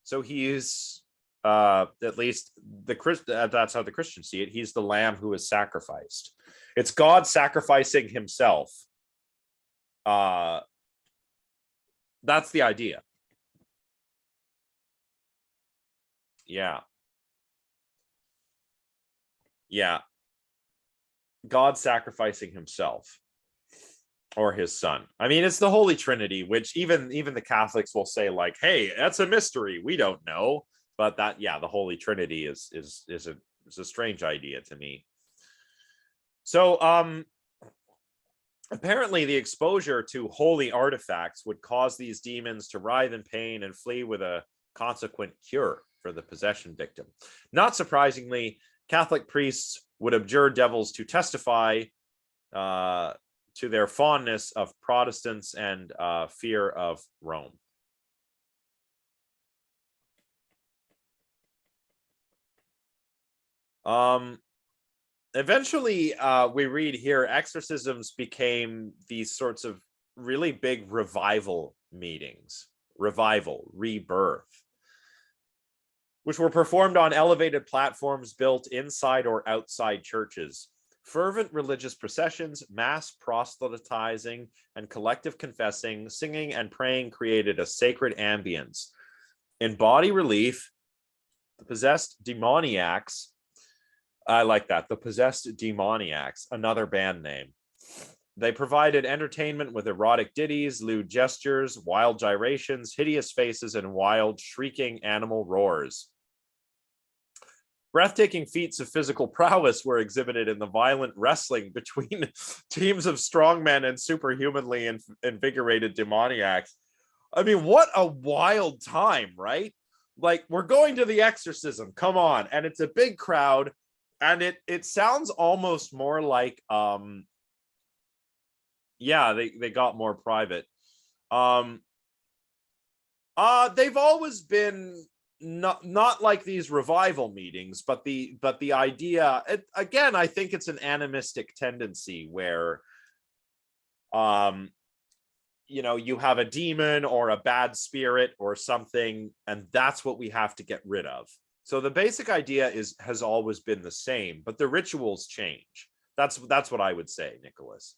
So he is, at least that's how the Christians see it. He's the Lamb who is sacrificed. It's God sacrificing himself. That's the idea. Yeah. Yeah. God sacrificing himself or his son. I mean, it's the Holy Trinity, which even the Catholics will say, like, hey, that's a mystery. We don't know. But that, yeah, the Holy Trinity is a strange idea to me. So apparently the exposure to holy artifacts would cause these demons to writhe in pain and flee with a consequent cure for the possession victim. Not surprisingly, Catholic priests would abjure devils to testify to their fondness of Protestants and fear of Rome. Eventually, we read here, exorcisms became these sorts of really big revival meetings, rebirth, which were performed on elevated platforms built inside or outside churches. Fervent religious processions, mass proselytizing, and collective confessing, singing, and praying created a sacred ambience. In body relief, the possessed demoniacs, I like that, the possessed demoniacs, another band name. They provided entertainment with erotic ditties, lewd gestures, wild gyrations, hideous faces, and wild, shrieking animal roars. Breathtaking feats of physical prowess were exhibited in the violent wrestling between teams of strongmen and superhumanly invigorated demoniacs. I mean, what a wild time, right? Like, we're going to the Exorcism, come on, and it's a big crowd, and it sounds almost more like yeah, they got more private. They've always been not like these revival meetings, but the idea, again, I think it's an animistic tendency where you know, you have a demon or a bad spirit or something, and that's what we have to get rid of. So the basic idea has always been the same, but the rituals change. That's what I would say, Nicholas.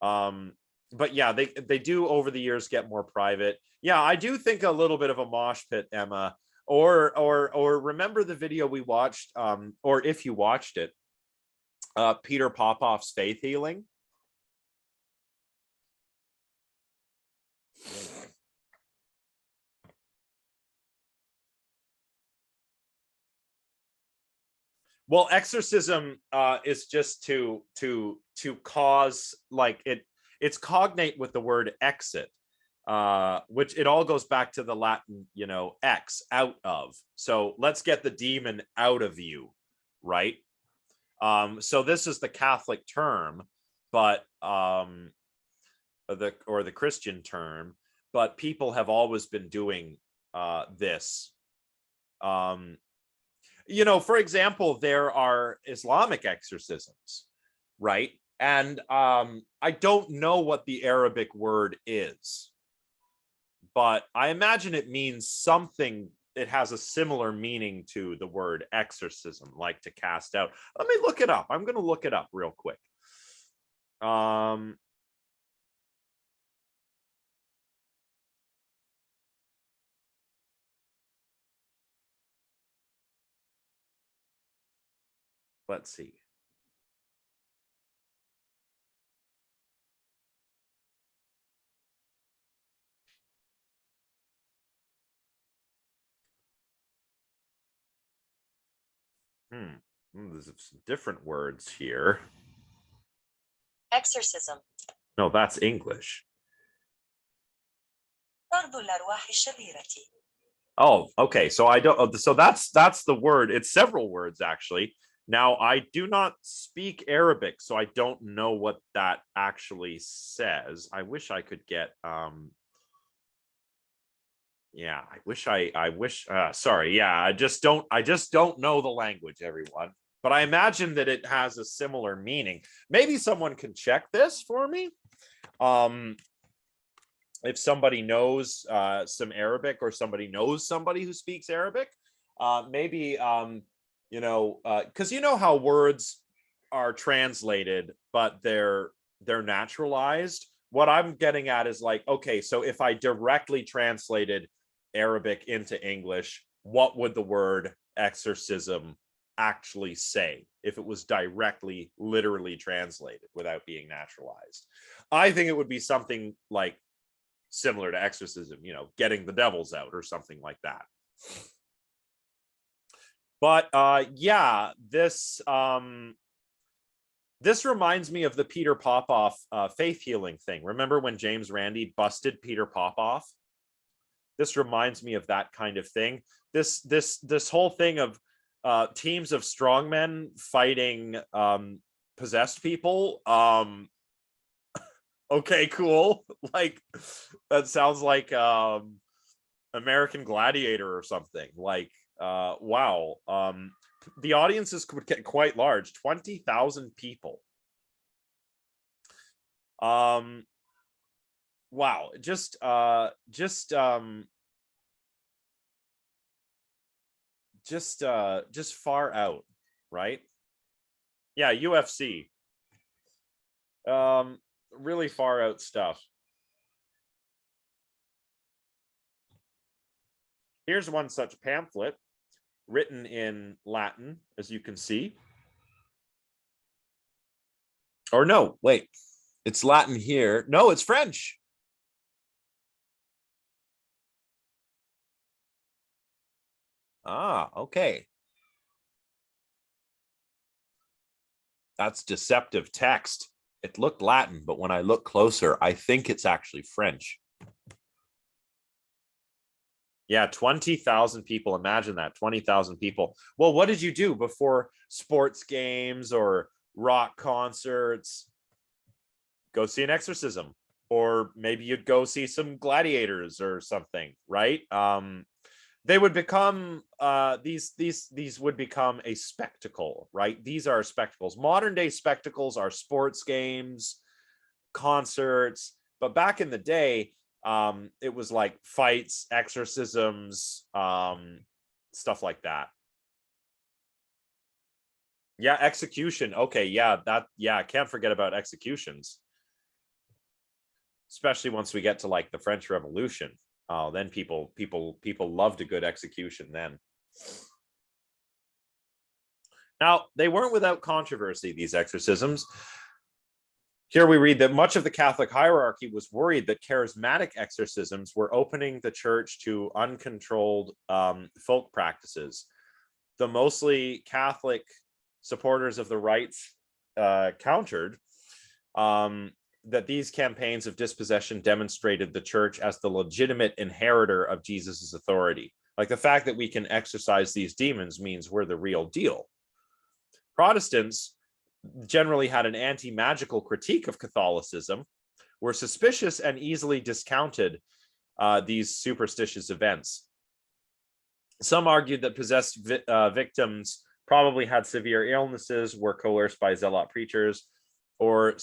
But yeah, they do over the years get more private. Yeah, I do think a little bit of a mosh pit, Emma. Or remember the video we watched, or if you watched it, Peter Popoff's faith healing. Well, exorcism is just to cause, like, it's cognate with the word exit, which it all goes back to the Latin, you know, ex, out of. So let's get the demon out of you, right? So this is the Catholic term, but the Christian term, but people have always been doing this. You know, for example, there are Islamic exorcisms, right? And I don't know what the Arabic word is, but I imagine it means something. It has a similar meaning to the word exorcism, like to cast out. Let me look it up. I'm going to look it up real quick. Let's see. There's some different words here. Exorcism. No, that's English. Oh, okay. So I don't. So that's the word. It's several words actually. Now I do not speak Arabic, so I don't know what that actually says. I wish I could get. Yeah, I wish. Sorry. Yeah, I just don't know the language, everyone. But I imagine that it has a similar meaning. Maybe someone can check this for me. If somebody knows some Arabic, or somebody knows somebody who speaks Arabic, maybe, you know, because you know how words are translated, but they're naturalized. What I'm getting at is like, okay, so if I directly translated Arabic into English, what would the word exorcism actually say if it was directly, literally translated without being naturalized? I think it would be something like similar to exorcism, you know, getting the devils out or something like that. But yeah, this reminds me of the Peter Popoff faith healing thing. Remember when James Randi busted Peter Popoff? This reminds me of that kind of thing. This whole thing of teams of strongmen fighting possessed people. Okay, cool. Like, that sounds like American Gladiator or something. Like, wow. The audiences could get quite large, 20,000 people. Wow, just far out, right? Yeah, UFC. Really far out stuff. Here's one such pamphlet written in Latin, as you can see. Or no, wait, it's Latin here. No, it's French. Ah, okay. That's deceptive text. It looked Latin, but when I look closer, I think it's actually French. Yeah, 20,000 people. Imagine that, 20,000 people. Well, what did you do before sports games or rock concerts? Go see an exorcism, or maybe you'd go see some gladiators or something, right? They would become these would become a spectacle, right? These are spectacles. Modern day spectacles are sports games, concerts, but back in the day, it was like fights, exorcisms, stuff like that. Yeah, execution. Okay, yeah, I can't forget about executions, especially once we get to like the French Revolution. Oh, then people loved a good execution then. Now, they weren't without controversy, these exorcisms. Here we read that much of the Catholic hierarchy was worried that charismatic exorcisms were opening the church to uncontrolled folk practices. The mostly Catholic supporters of the rites countered that these campaigns of dispossession demonstrated the church as the legitimate inheritor of Jesus's authority. Like the fact that we can exorcise these demons means we're the real deal. Protestants generally had an anti-magical critique of Catholicism, were suspicious and easily discounted these superstitious events. Some argued that possessed victims probably had severe illnesses, were coerced by zealot preachers, or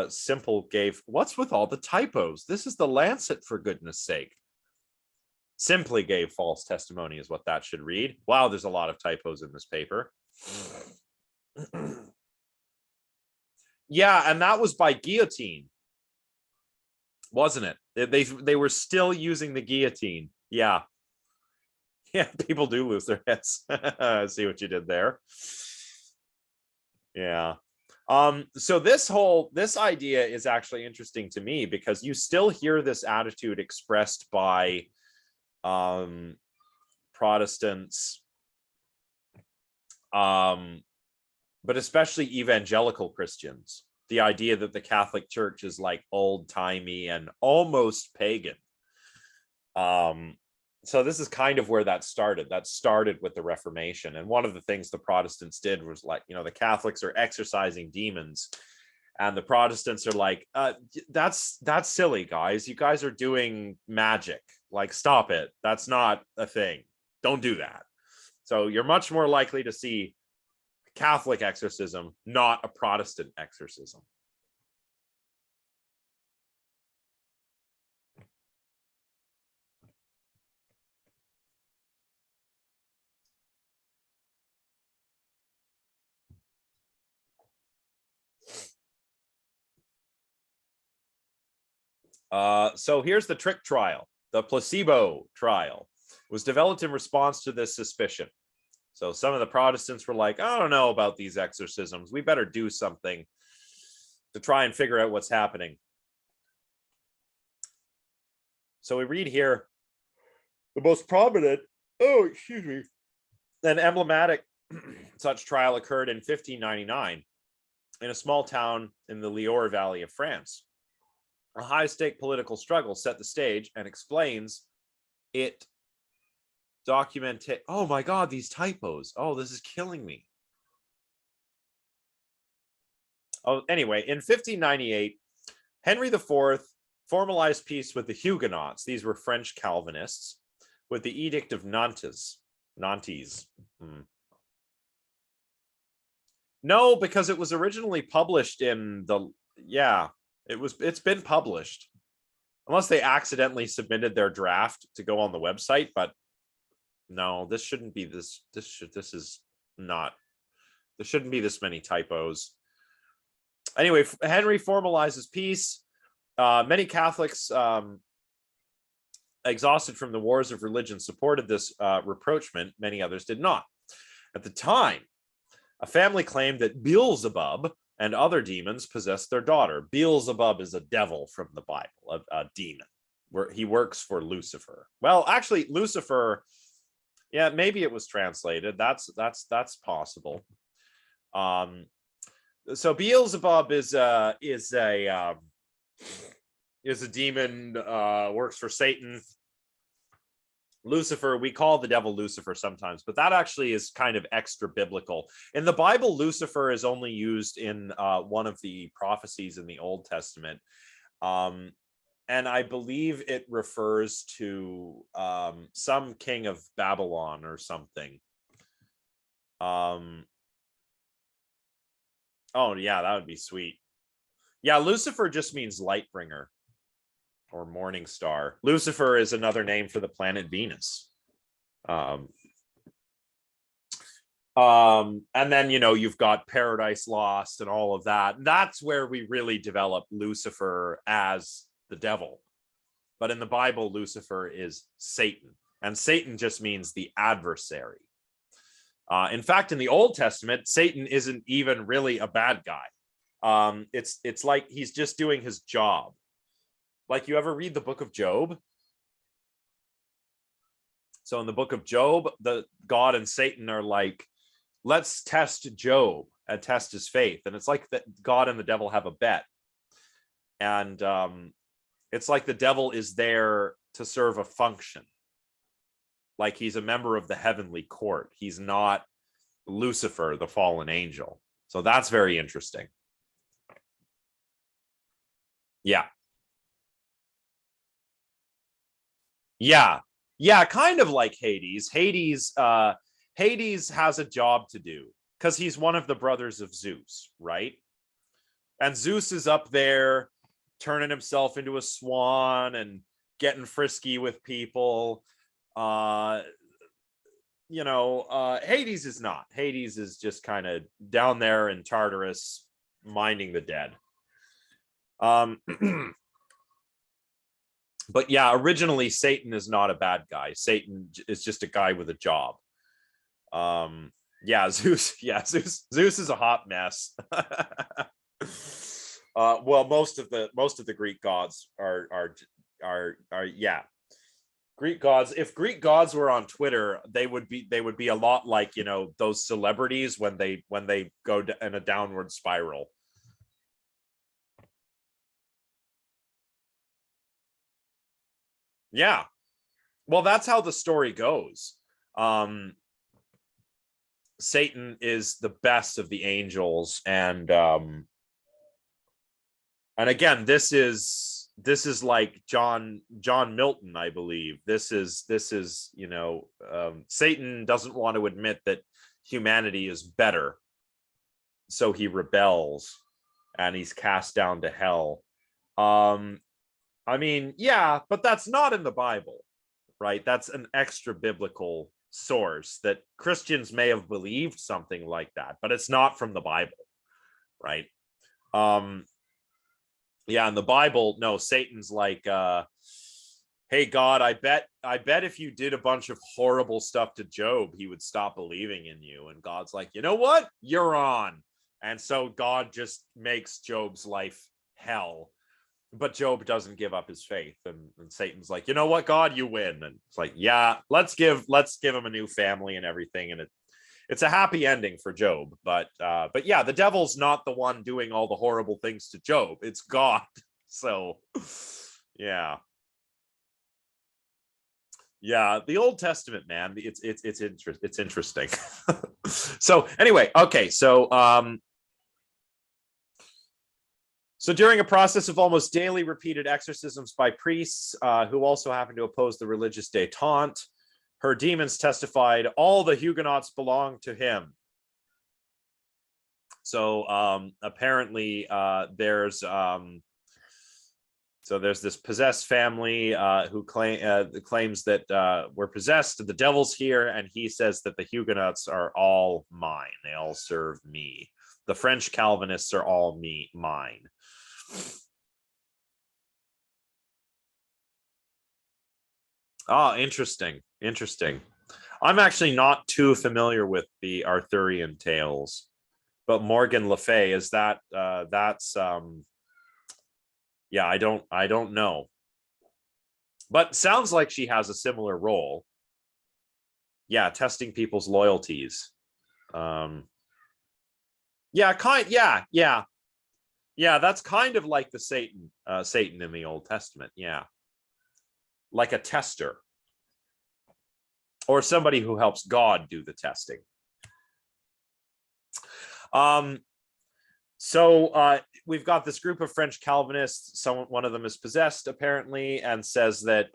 simple gave, what's with all the typos? This is the Lancet, for goodness sake. Simply gave false testimony is what that should read. Wow, there's a lot of typos in this paper. Yeah, and that was by guillotine, wasn't it? They were still using the guillotine. Yeah. Yeah, people do lose their heads. See what you did there. Yeah. So this idea is actually interesting to me because you still hear this attitude expressed by Protestants, but especially evangelical Christians. The idea that the Catholic Church is like old-timey and almost pagan. So this is kind of where that started. That started with the Reformation. And one of the things the Protestants did was like, the Catholics are exorcising demons. And the Protestants are like, that's silly, guys. You guys are doing magic. Like, stop it. That's not a thing. Don't do that. So you're much more likely to see Catholic exorcism, not a Protestant exorcism. So here's the trick trial. The placebo trial was developed in response to this suspicion. So some of the Protestants were like, I don't know about these exorcisms. We better do something to try and figure out what's happening. So we read here, the most prominent, an emblematic such trial occurred in 1599 in a small town in the Loire Valley of France. A high-stake political struggle set the stage and explains it. Documented. Oh my God, these typos. Oh, this is killing me. Oh, anyway, in 1598, Henry IV formalized peace with the Huguenots. These were French Calvinists, with the Edict of Nantes. No, because it was originally published in the, it's been published. Unless they accidentally submitted their draft to go on the website, but no, this shouldn't be this. This is not There shouldn't be this many typos. Anyway, Henry formalizes peace. Many Catholics, exhausted from the wars of religion, supported this rapprochement. Many others did not. At the time, a family claimed that Beelzebub and other demons possessed their daughter. Beelzebub is a devil from the Bible, a demon, where he works for Lucifer. Well, actually, Lucifer, yeah, maybe it was translated. That's possible. So Beelzebub is a demon, works for Satan. Lucifer, we call the devil Lucifer sometimes, but that actually is kind of extra biblical. In the Bible, Lucifer is only used in one of the prophecies in the Old Testament. And I believe it refers to some king of Babylon or something. Oh, yeah, that would be sweet. Yeah, Lucifer just means light bringer or morning star. Lucifer is another name for the planet Venus. And then, you've got Paradise Lost and all of that. That's where we really develop Lucifer as the devil. But in the Bible, Lucifer is Satan, and Satan just means the adversary. In fact, in the Old Testament, Satan isn't even really a bad guy. It's like he's just doing his job. Like, you ever read the book of Job? So in the book of Job, the God and Satan are like, let's test Job and test his faith. And it's like that God and the devil have a bet. And it's like the devil is there to serve a function. Like, he's a member of the heavenly court. He's not Lucifer, the fallen angel. So that's very interesting. Yeah. Yeah, kind of like Hades. Hades has a job to do because he's one of the brothers of Zeus, right? And Zeus is up there turning himself into a swan and getting frisky with people. Hades is not. Hades is just kind of down there in Tartarus minding the dead. But yeah, originally Satan is not a bad guy. Satan is just a guy with a job. Zeus is a hot mess. Well, most of the Greek gods are Greek gods. If Greek gods were on Twitter, they would be a lot like, those celebrities when they go in a downward spiral. Yeah. Well, that's how the story goes. Satan is the best of the angels, and again, this is like John Milton, I believe. This is Satan doesn't want to admit that humanity is better, so he rebels and he's cast down to hell. I mean, yeah, but that's not in the Bible, right? That's an extra biblical source that Christians may have believed something like that, but it's not from the Bible, right? Yeah, in the Bible, no, Satan's like, hey, God, I bet if you did a bunch of horrible stuff to Job, he would stop believing in you. And God's like, you know what? You're on. And so God just makes Job's life hell. But Job doesn't give up his faith, and Satan's like, you know what, God, you win. And it's like, yeah, let's give him a new family and everything, and it's a happy ending for Job. But yeah, the devil's not the one doing all the horrible things to Job. It's God. So yeah, the Old Testament, man, it's interesting. So anyway, okay, So during a process of almost daily repeated exorcisms by priests who also happened to oppose the religious détente, her demons testified all the Huguenots belonged to him. So apparently there's So there's this possessed family who claims that we're possessed. The devil's here, and he says that the Huguenots are all mine. They all serve me. The French Calvinists are all mine. Oh, interesting. Interesting. I'm actually not too familiar with the Arthurian tales, but Morgan Le Fay, is that that's yeah, I don't know. But sounds like she has a similar role. Yeah, testing people's loyalties. Yeah, yeah, that's kind of like the Satan in the Old Testament. Yeah, like a tester, or somebody who helps God do the testing. So we've got this group of French Calvinists. One of them is possessed apparently, and says that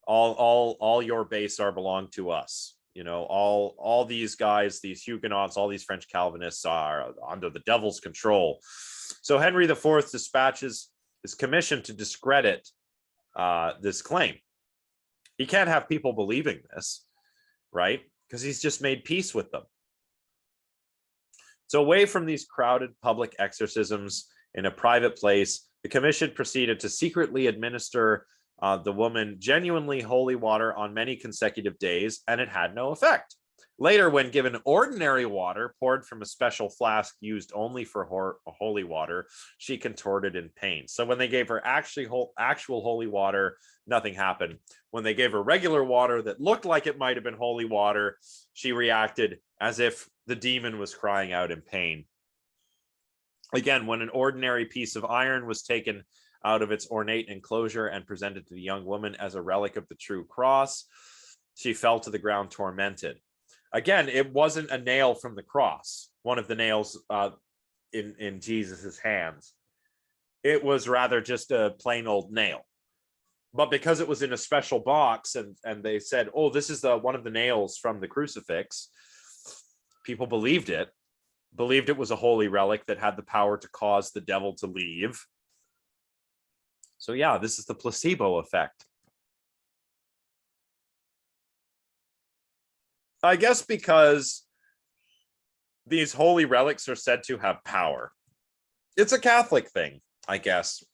all your base are belong to us. You know, all these guys, these Huguenots, all these French Calvinists are under the devil's control. So Henry IV dispatches his commission to discredit this claim. He can't have people believing this, right? Because he's just made peace with them. So away from these crowded public exorcisms in a private place, the commission proceeded to secretly administer the woman genuinely holy water on many consecutive days, and it had no effect. Later, when given ordinary water poured from a special flask used only for holy water, she contorted in pain. So when they gave her actual holy water, nothing happened. When they gave her regular water that looked like it might have been holy water, she reacted as if the demon was crying out in pain. Again, when an ordinary piece of iron was taken out of its ornate enclosure and presented to the young woman as a relic of the true cross, she fell to the ground tormented. Again, it wasn't a nail from the cross, one of the nails in Jesus's hands. It was rather just a plain old nail. But because it was in a special box, and they said, oh, this is one of the nails from the crucifix, people believed it was a holy relic that had the power to cause the devil to leave. So yeah, this is the placebo effect. I guess because these holy relics are said to have power. It's a Catholic thing, I guess.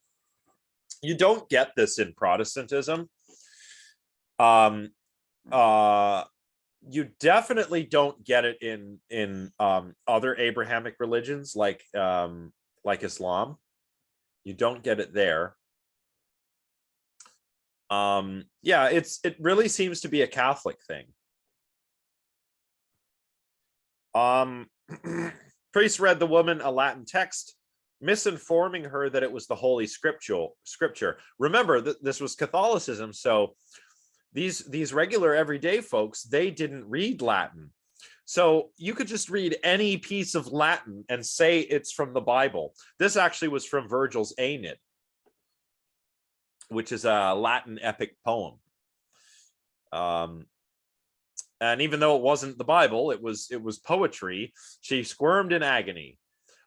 You don't get this in Protestantism. You definitely don't get it in other Abrahamic religions like Islam. You don't get it there. Yeah, it really seems to be a Catholic thing. Priest read the woman a Latin text, misinforming her that it was the Holy Scripture. Remember, this was Catholicism, so these regular everyday folks, they didn't read Latin. So you could just read any piece of Latin and say it's from the Bible. This actually was from Virgil's Aeneid, which is a Latin epic poem. And even though it wasn't the Bible, it was poetry, she squirmed in agony.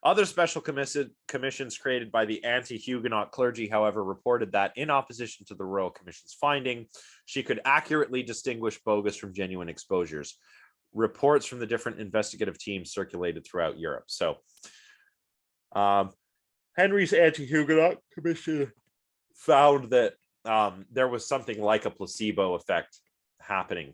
Other special commissions created by the anti-Huguenot clergy, however, reported that in opposition to the Royal Commission's finding, she could accurately distinguish bogus from genuine exposures. Reports from the different investigative teams circulated throughout Europe. So Henry's anti-Huguenot commission found that there was something like a placebo effect happening.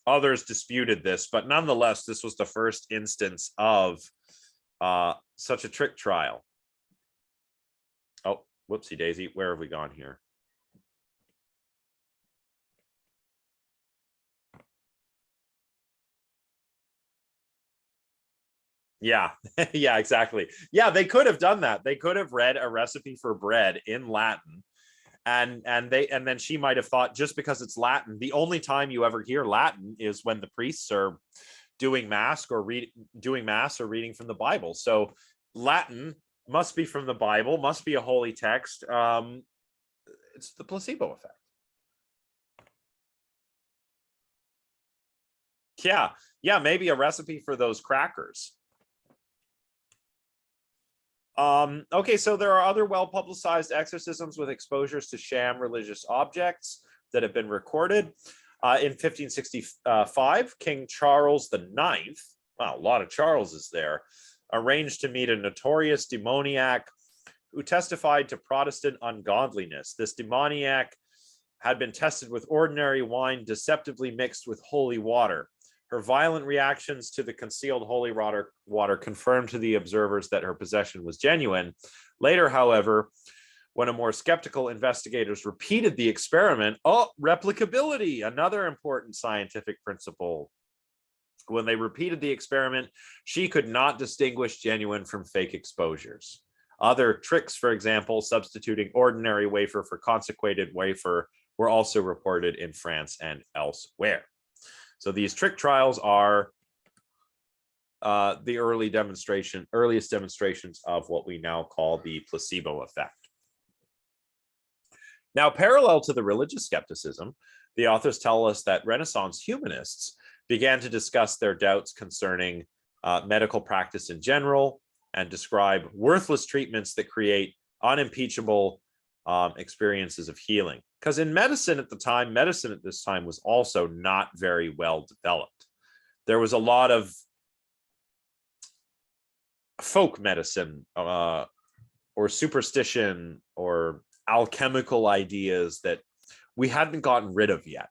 Others disputed this, but nonetheless, this was the first instance of such a trick trial. Oh, whoopsie daisy, where have we gone here? Yeah, yeah, exactly. Yeah, they could have done that. They could have read a recipe for bread in Latin. And then she might have thought, just because it's Latin, the only time you ever hear Latin is when the priests are doing mass or reading from the Bible. So Latin must be from the Bible, must be a holy text. It's the placebo effect. Yeah, maybe a recipe for those crackers. Okay, so there are other well-publicized exorcisms with exposures to sham religious objects that have been recorded. In 1565, King Charles IX, wow, a lot of Charleses there, arranged to meet a notorious demoniac who testified to Protestant ungodliness. This demoniac had been tested with ordinary wine deceptively mixed with holy water. Her violent reactions to the concealed holy water confirmed to the observers that her possession was genuine. Later, however, when a more skeptical investigators repeated the experiment, replicability, another important scientific principle. When they repeated the experiment, she could not distinguish genuine from fake exposures. Other tricks, for example, substituting ordinary wafer for consecrated wafer, were also reported in France and elsewhere. So these trick trials are the earliest demonstrations of what we now call the placebo effect. Now, parallel to the religious skepticism, the authors tell us that Renaissance humanists began to discuss their doubts concerning medical practice in general and describe worthless treatments that create unimpeachable experiences of healing. Because in medicine at this time was also not very well developed. There was a lot of folk medicine or superstition or alchemical ideas that we hadn't gotten rid of yet.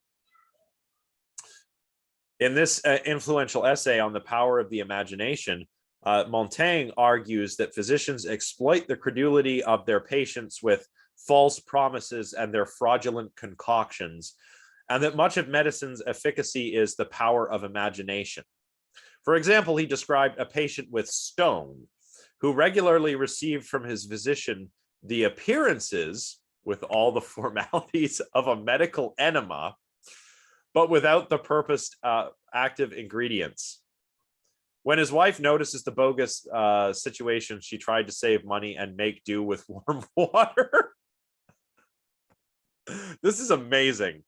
In this influential essay on the power of the imagination, Montaigne argues that physicians exploit the credulity of their patients with false promises and their fraudulent concoctions, and that much of medicine's efficacy is the power of imagination. For example, he described a patient with stone who regularly received from his physician the appearances with all the formalities of a medical enema, but without the purposed active ingredients. When his wife notices the bogus situation, she tried to save money and make do with warm water. This is amazing.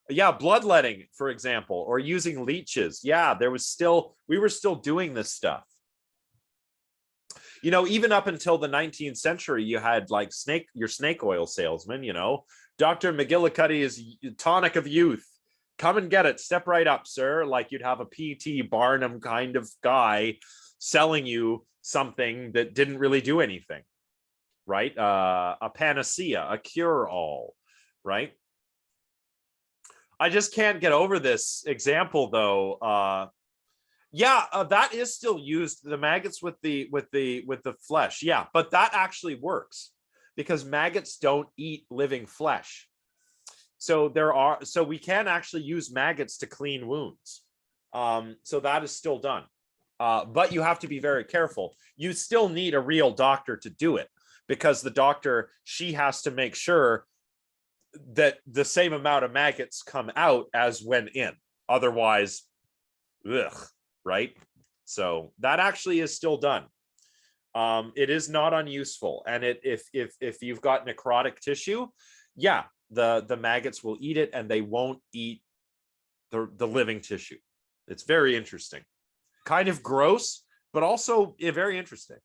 Yeah, bloodletting, for example, or using leeches. Yeah, we were still doing this stuff. You know, even up until the 19th century, you had like your snake oil salesman, you know, Dr. McGillicuddy is tonic of youth. Come and get it. Step right up, sir. Like you'd have a P.T. Barnum kind of guy selling you something that didn't really do anything, right? A panacea, a cure-all, right? I just can't get over this example, though. That is still used. The maggots with the flesh, yeah, but that actually works because maggots don't eat living flesh. So we can actually use maggots to clean wounds. So that is still done. But you have to be very careful. You still need a real doctor to do it because the doctor, she has to make sure that the same amount of maggots come out as went in. Otherwise, right? So that actually is still done. It is not unuseful. And if you've got necrotic tissue, yeah, the maggots will eat it and they won't eat the living tissue. It's very interesting. Kind of gross, but also very interesting.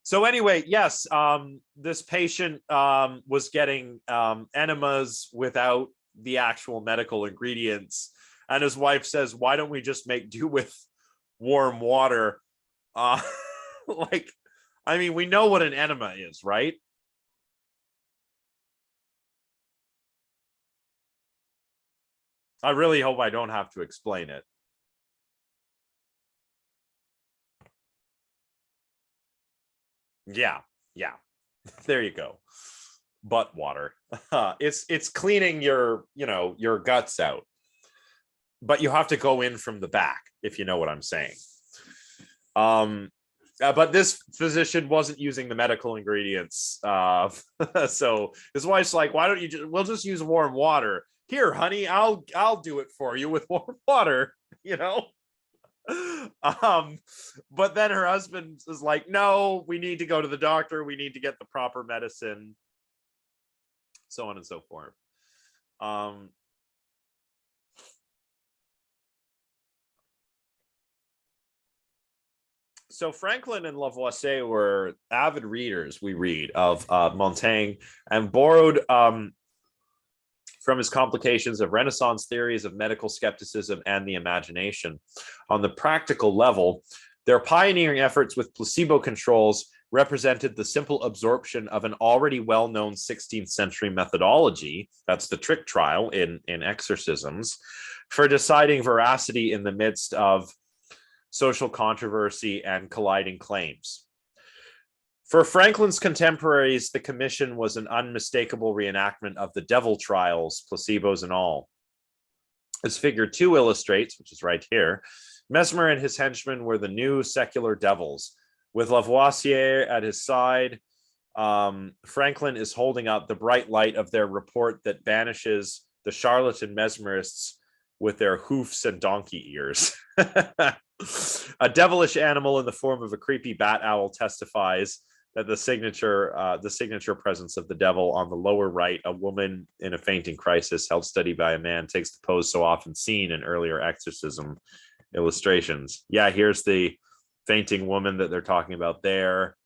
So anyway, yes, this patient was getting enemas without the actual medical ingredients. And his wife says, why don't we just make do with warm water? Like, I mean, we know what an enema is, right? I really hope I don't have to explain it. Yeah. There you go. Butt water. It's cleaning your guts out. But you have to go in from the back, if you know what I'm saying. But this physician wasn't using the medical ingredients. So his wife's like, why don't you we'll just use warm water. Here, honey, I'll do it for you with warm water, you know? But then her husband is like, no, we need to go to the doctor. We need to get the proper medicine. So on and so forth. So Franklin and Lavoisier were avid readers, we read, of Montaigne, and borrowed from his complications of Renaissance theories of medical skepticism and the imagination. On the practical level, their pioneering efforts with placebo controls represented the simple absorption of an already well-known 16th century methodology, that's the trick trial in exorcisms, for deciding veracity in the midst of social controversy and colliding claims. For Franklin's contemporaries, the commission was an unmistakable reenactment of the devil trials, placebos and all. As figure 2 illustrates, which is right here, Mesmer and his henchmen were the new secular devils. With Lavoisier at his side, Franklin is holding up the bright light of their report that banishes the charlatan mesmerists with their hoofs and donkey ears. A devilish animal in the form of a creepy bat owl testifies that the signature presence of the devil on the lower right, a woman in a fainting crisis held steady by a man, takes the pose so often seen in earlier exorcism illustrations. Yeah, here's the fainting woman that they're talking about there.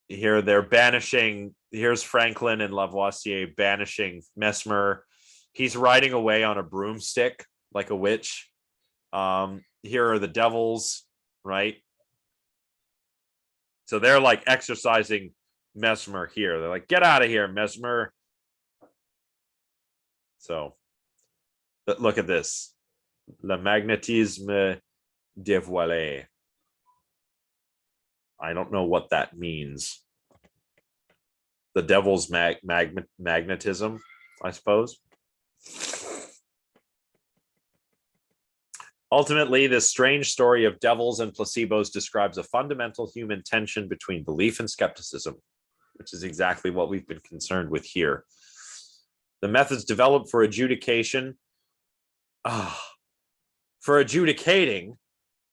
Here they're banishing, here's Franklin and Lavoisier banishing Mesmer. He's riding away on a broomstick like a witch. Here are the devils, right? So they're like exercising Mesmer here. They're like, get out of here, Mesmer. So look at this. Le magnétisme dévoilé. I don't know what that means. The devil's magnetism, I suppose. Ultimately, this strange story of devils and placebos describes a fundamental human tension between belief and skepticism, which is exactly what we've been concerned with here. The methods developed for adjudicating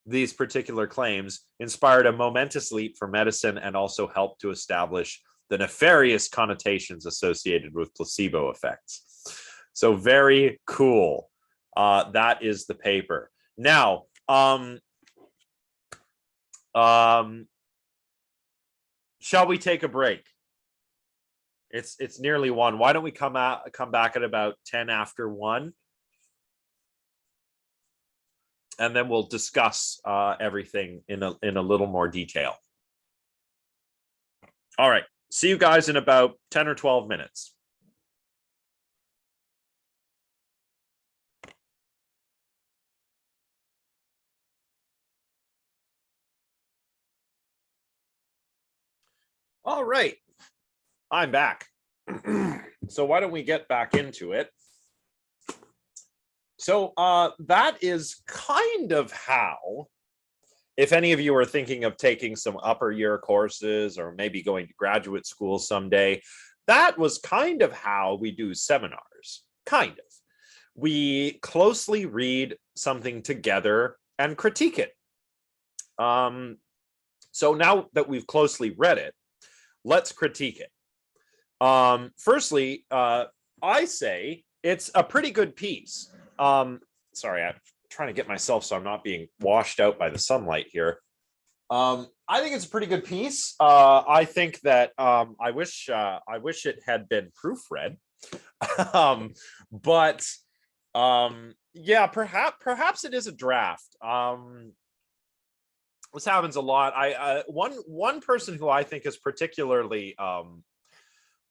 these particular claims inspired a momentous leap for medicine and also helped to establish the nefarious connotations associated with placebo effects. So very cool. That is the paper. Now, shall we take a break? It's nearly 1. Why don't we come back at about 10 after 1? And then we'll discuss everything in a little more detail. All right. See you guys in about 10 or 12 minutes. All right. I'm back. So why don't we get back into it? So that is kind of how, if any of you are thinking of taking some upper year courses or maybe going to graduate school someday, that was kind of how we do seminars. Kind of. We closely read something together and critique it. So now that we've closely read it, let's critique it. Firstly, I say it's a pretty good piece. Sorry, I'm trying to get myself so I'm not being washed out by the sunlight here. I think it's a pretty good piece. I think that I wish it had been proofread. But yeah, perhaps it is a draft. This happens a lot. One person who I think is particularly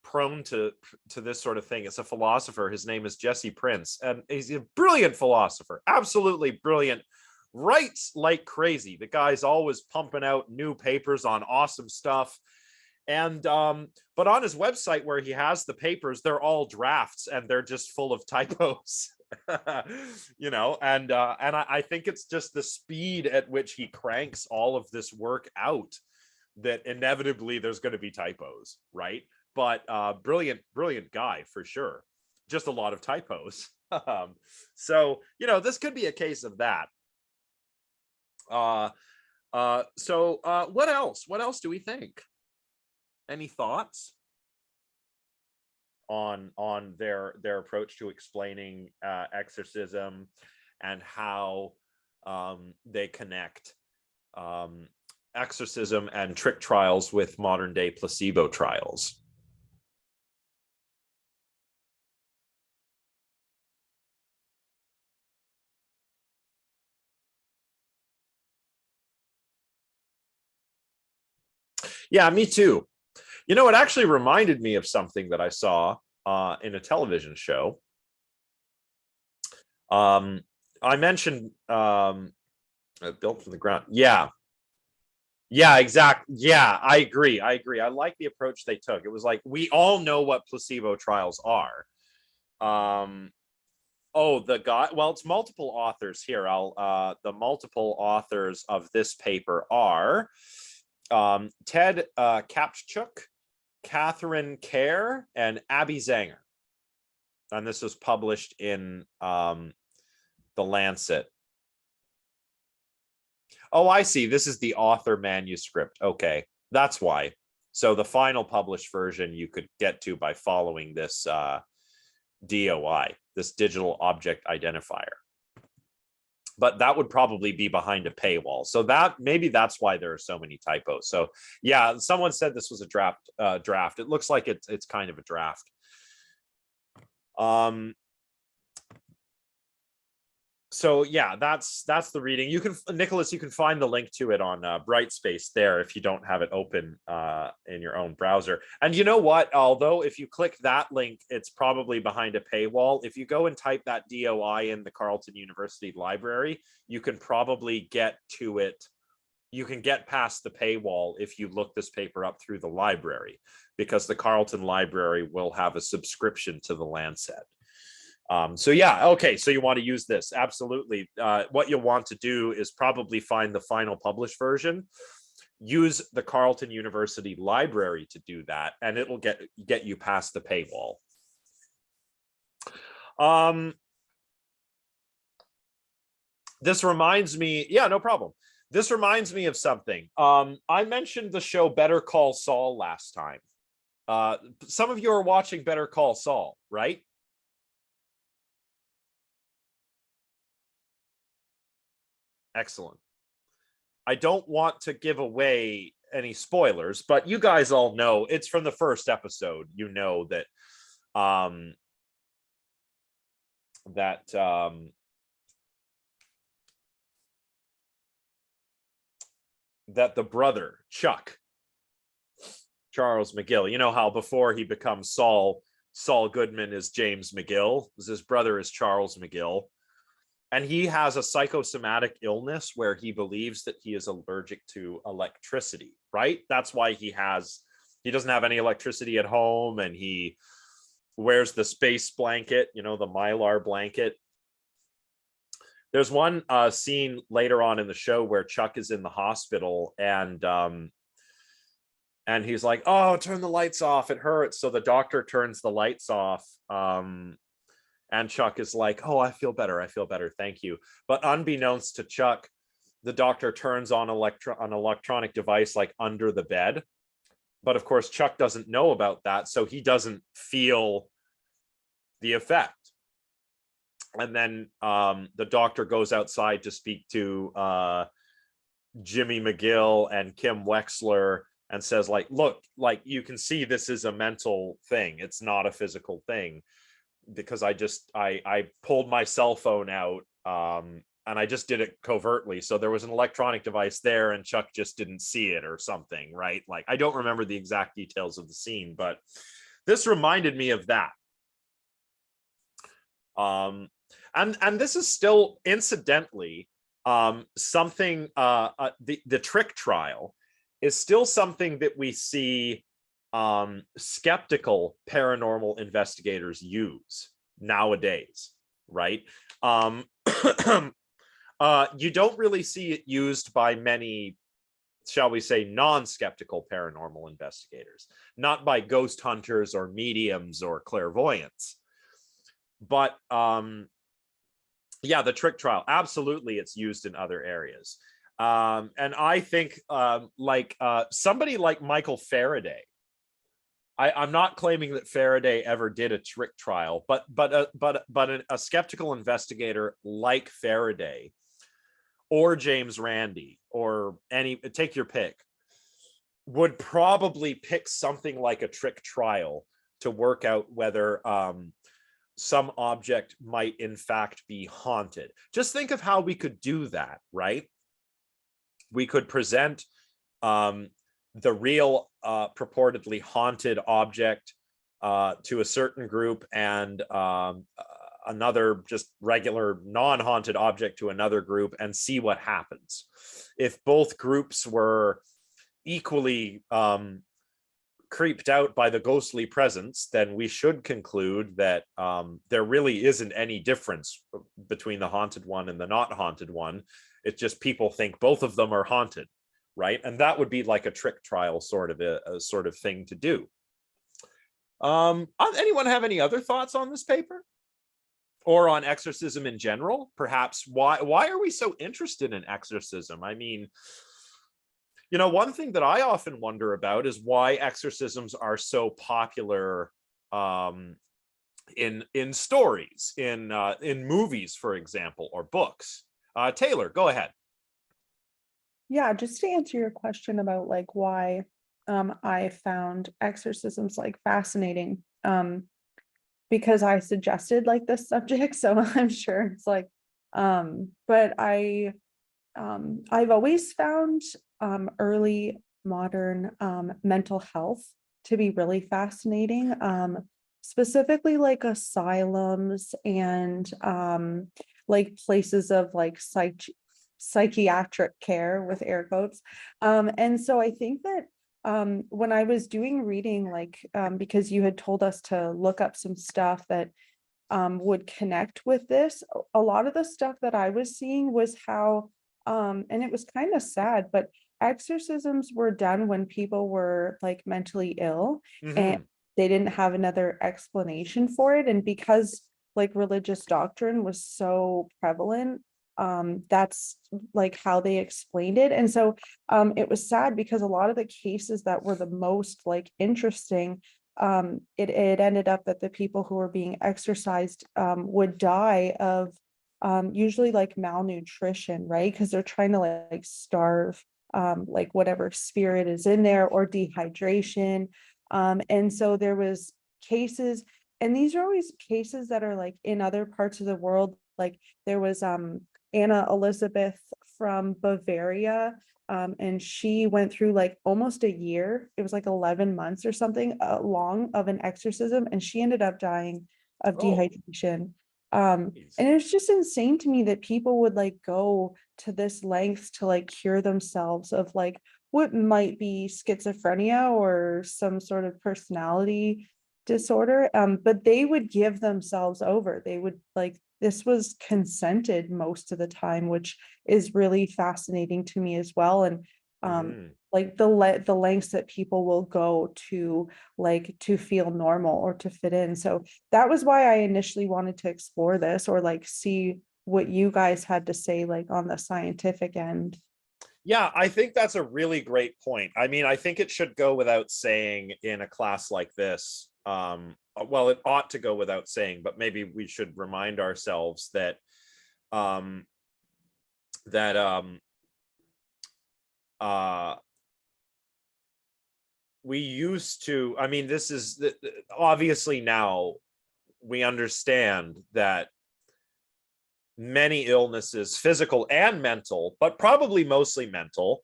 prone to this sort of thing is a philosopher. His name is Jesse Prince, and he's a brilliant philosopher, absolutely brilliant, writes like crazy. The guy's always pumping out new papers on awesome stuff. And but on his website where he has the papers, they're all drafts and they're just full of typos. You know, and I think it's just the speed at which he cranks all of this work out that inevitably there's going to be typos, right? But brilliant guy for sure. Just a lot of typos. So, you know, this could be a case of that. So what else? What else do we think? Any thoughts on their approach to explaining exorcism and how they connect exorcism and trick trials with modern day placebo trials. Yeah, me too. You know, it actually reminded me of something that I saw in a television show. I mentioned built from the ground. Yeah. Yeah, exactly. Yeah, I agree. I like the approach they took. It was like, we all know what placebo trials are. Oh, the guy, well, it's multiple authors here. The multiple authors of this paper are Ted Kapchuk, Catherine Kerr, and Abby Zanger. And this was published in the Lancet. Oh, I see. This is the author manuscript. Okay, that's why. So the final published version you could get to by following this DOI, this digital object identifier. But that would probably be behind a paywall. So that maybe that's why there are so many typos. So yeah, someone said this was a draft. It looks like it's kind of a draft. So yeah, that's the reading. You can, Nicholas, you can find the link to it on Brightspace there if you don't have it open in your own browser. And you know what? Although if you click that link, it's probably behind a paywall. If you go and type that DOI in the Carleton University Library, you can probably get to it. You can get past the paywall if you look this paper up through the library, because the Carleton Library will have a subscription to the Lancet. So yeah, okay, so you want to use this, absolutely. What you'll want to do is probably find the final published version, use the Carleton University Library to do that, and it'll get you past the paywall. This reminds me, yeah, no problem. This reminds me of something. I mentioned the show Better Call Saul last time. Some of you are watching Better Call Saul, right? Excellent. I don't want to give away any spoilers, but you guys all know it's from the first episode. You know that that the brother Chuck, Charles McGill, you know how before he becomes Saul Goodman is James McGill. His brother is Charles McGill. And he has a psychosomatic illness where he believes that he is allergic to electricity, right? That's why he doesn't have any electricity at home, and he wears the space blanket, you know, the Mylar blanket. There's one scene later on in the show where Chuck is in the hospital, and he's like, oh, turn the lights off, it hurts. So the doctor turns the lights off. And Chuck is like, oh, I feel better, thank you. But unbeknownst to Chuck, the doctor turns on an electronic device like under the bed. But of course, Chuck doesn't know about that, so he doesn't feel the effect. And then the doctor goes outside to speak to Jimmy McGill and Kim Wexler and says, like, look, like, you can see this is a mental thing. It's not a physical thing. Because I pulled my cell phone out and I just did it covertly. So there was an electronic device there and Chuck just didn't see it or something, right? Like, I don't remember the exact details of the scene, but this reminded me of that. And this is still incidentally something, the trick trial is still something that we see skeptical paranormal investigators use nowadays, right? You don't really see it used by many, shall we say, non-skeptical paranormal investigators, not by ghost hunters or mediums or clairvoyants. But yeah, the trick trial, absolutely, it's used in other areas. And I think somebody like Michael Faraday, I'm not claiming that Faraday ever did a trick trial, but a skeptical investigator like Faraday or James Randi or take your pick, would probably pick something like a trick trial to work out whether some object might in fact be haunted. Just think of how we could do that, right? We could present the real purportedly haunted object to a certain group, and another just regular non-haunted object to another group, and see what happens. If both groups were equally creeped out by the ghostly presence, then we should conclude that there really isn't any difference between the haunted one and the not haunted one. It's just people think both of them are haunted, right? And that would be like a trick trial sort of a sort of thing to do. Anyone have any other thoughts on this paper or on exorcism in general? Perhaps why are we so interested in exorcism? I mean, you know, one thing that I often wonder about is why exorcisms are so popular in stories, in movies, for example, or books. Taylor, go ahead. Yeah, just to answer your question about like why I found exorcisms like fascinating, because I suggested like this subject, so I'm sure it's like but I've always found early modern mental health to be really fascinating, specifically like asylums and like places of like psychiatric care with air quotes. And so I think that when I was doing reading, like because you had told us to look up some stuff that would connect with this, a lot of the stuff that I was seeing was how and it was kind of sad, but exorcisms were done when people were like mentally ill and they didn't have another explanation for it. And because like religious doctrine was so prevalent, that's like how they explained it. And so it was sad because a lot of the cases that were the most like interesting, it ended up that the people who were being exorcised would die of usually like malnutrition, right? Because they're trying to like starve like whatever spirit is in there, or dehydration. And so there was cases, and these are always cases that are like in other parts of the world. Like there was Anna Elizabeth from Bavaria, and she went through like almost a year. It was like 11 months or something long of an exorcism, and she ended up dying of dehydration. And it's just insane to me that people would like go to this length to like cure themselves of like what might be schizophrenia or some sort of personality disorder. But they would give themselves over. They would like, this was consented most of the time, which is really fascinating to me as well. And like the lengths that people will go to like to feel normal or to fit in. So that was why I initially wanted to explore this, or like see what you guys had to say like on the scientific end. Yeah, I think that's a really great point. I mean, I think it should go without saying in a class like this. Well, it ought to go without saying, but maybe we should remind ourselves that we used to, I mean, this is obviously now we understand that many illnesses, physical and mental, but probably mostly mental,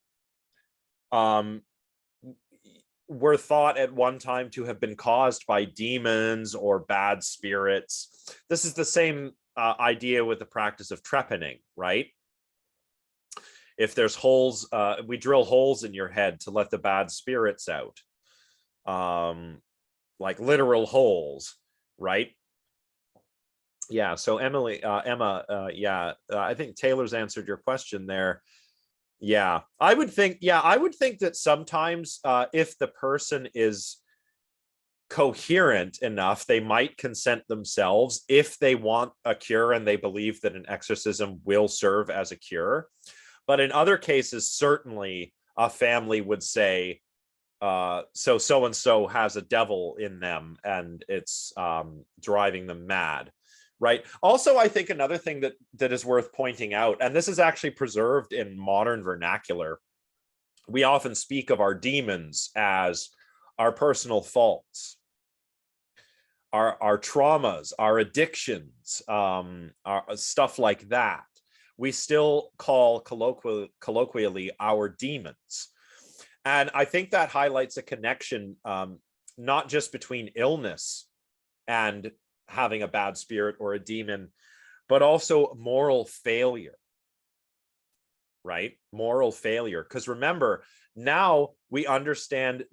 were thought at one time to have been caused by demons or bad spirits. This is the same idea with the practice of trepanning, right? If there's holes, we drill holes in your head to let the bad spirits out, like literal holes, right? Yeah. So Emma, yeah, I think Taylor's answered your question there. Yeah, I would think that sometimes if the person is coherent enough, they might consent themselves if they want a cure and they believe that an exorcism will serve as a cure. But in other cases, certainly a family would say, so and so has a devil in them and it's driving them mad, right? Also, I think another thing that is worth pointing out, and this is actually preserved in modern vernacular, we often speak of our demons as our personal faults, our traumas, our addictions, our stuff like that. We still call colloquially our demons. And I think that highlights a connection, not just between illness and having a bad spirit or a demon, but also moral failure, right? Moral failure. Because remember, now we understand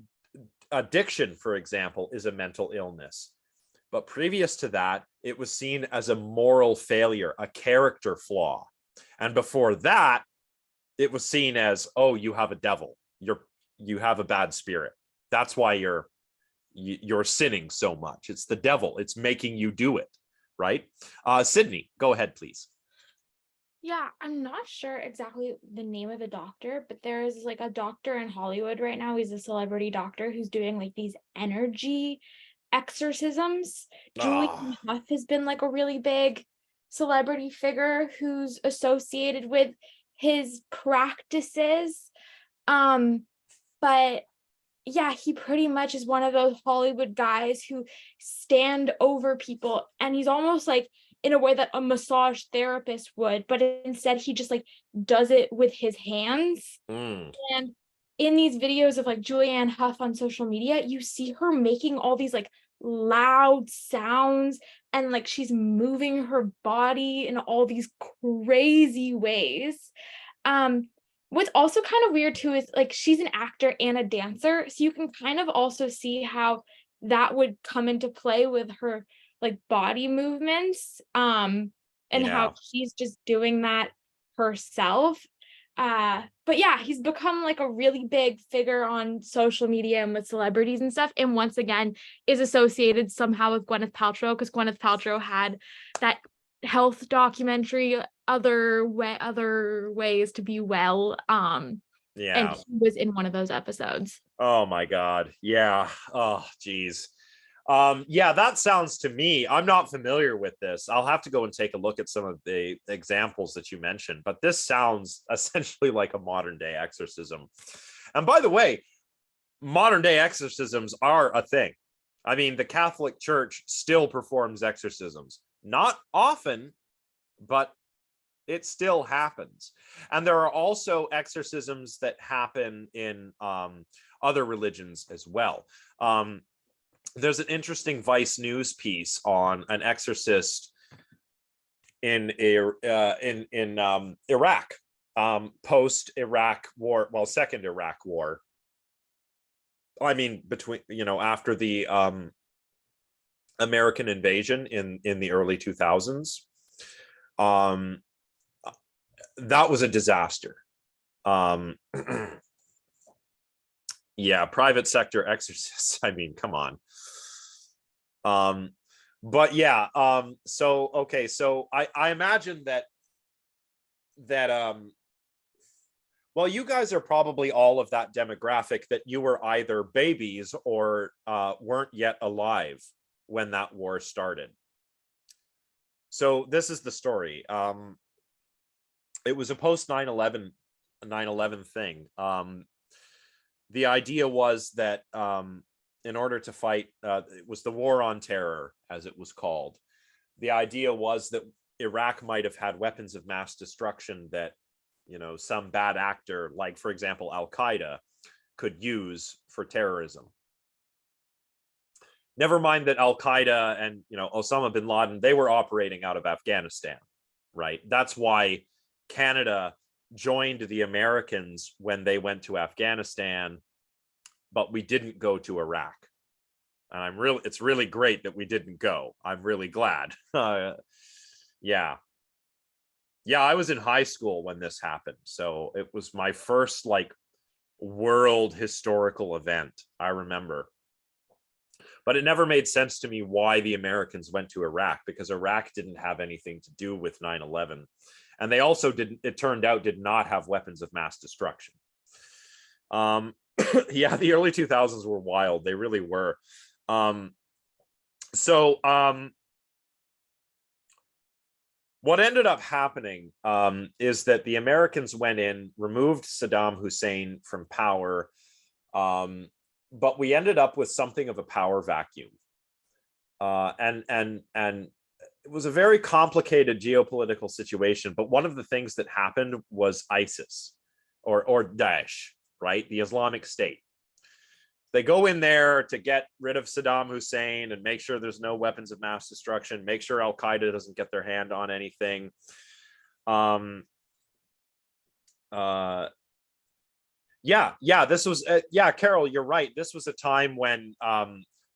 addiction, for example, is a mental illness. But previous to that, it was seen as a moral failure, a character flaw. And before that, it was seen as, oh, you have a devil. You have a bad spirit. That's why you're sinning so much. It's the devil. It's making you do it, right? Sydney, go ahead, please. Yeah, I'm not sure exactly the name of the doctor, but there is like a doctor in Hollywood right now. He's a celebrity doctor who's doing like these energy exorcisms. Julian Huff has been like a really big celebrity figure who's associated with his practices. But yeah, he pretty much is one of those Hollywood guys who stand over people, and he's almost like in a way that a massage therapist would, but instead he just like does it with his hands. And in these videos of like Julianne Hough on social media, you see her making all these like loud sounds, and like she's moving her body in all these crazy ways. What's also kind of weird too is like she's an actor and a dancer, so you can kind of also see how that would come into play with her like body movements, and how she's just doing that herself. But yeah, he's become like a really big figure on social media and with celebrities and stuff, and once again is associated somehow with Gwyneth Paltrow, because Gwyneth Paltrow had that health documentary, other ways to be well, and he was in one of those episodes. Oh my god, yeah. Oh geez. Yeah, that sounds to me, I'm not familiar with this. I'll have to go and take a look at some of the examples that you mentioned, but this sounds essentially like a modern day exorcism. And by the way, modern day exorcisms are a thing. I mean, the Catholic Church still performs exorcisms, not often, but it still happens. And there are also exorcisms that happen in other religions as well. There's an interesting Vice News piece on an exorcist in Iraq, post Iraq war, well, second Iraq war. I mean, between, after the American invasion in the early 2000s. That was a disaster. Yeah, private sector exorcists. I mean, come on. But yeah, so okay, so I imagine that well, you guys are probably all of that demographic that you were either babies or weren't yet alive when that war started. So this is the story. It was a post 9/11 thing. The idea was that in order to fight, it was the War on Terror, as it was called. The idea was that Iraq might have had weapons of mass destruction that, some bad actor, like, for example, Al-Qaeda, could use for terrorism. Never mind that Al-Qaeda and, Osama bin Laden, they were operating out of Afghanistan, right? That's why Canada joined the Americans when they went to Afghanistan, but we didn't go to Iraq. And it's really great that we didn't go. I'm really glad. Yeah, I was in high school when this happened. So it was my first like world historical event, I remember. But it never made sense to me why the Americans went to Iraq, because Iraq didn't have anything to do with 9/11. And they also it turned out, did not have weapons of mass destruction. Yeah, the early 2000s were wild. They really were. what ended up happening is that the Americans went in, removed Saddam Hussein from power, but we ended up with something of a power vacuum. And it was a very complicated geopolitical situation. But one of the things that happened was ISIS or Daesh, right? The Islamic State. They go in there to get rid of Saddam Hussein and make sure there's no weapons of mass destruction, make sure Al-Qaeda doesn't get their hand on anything. This was, Carol, you're right. This was a time when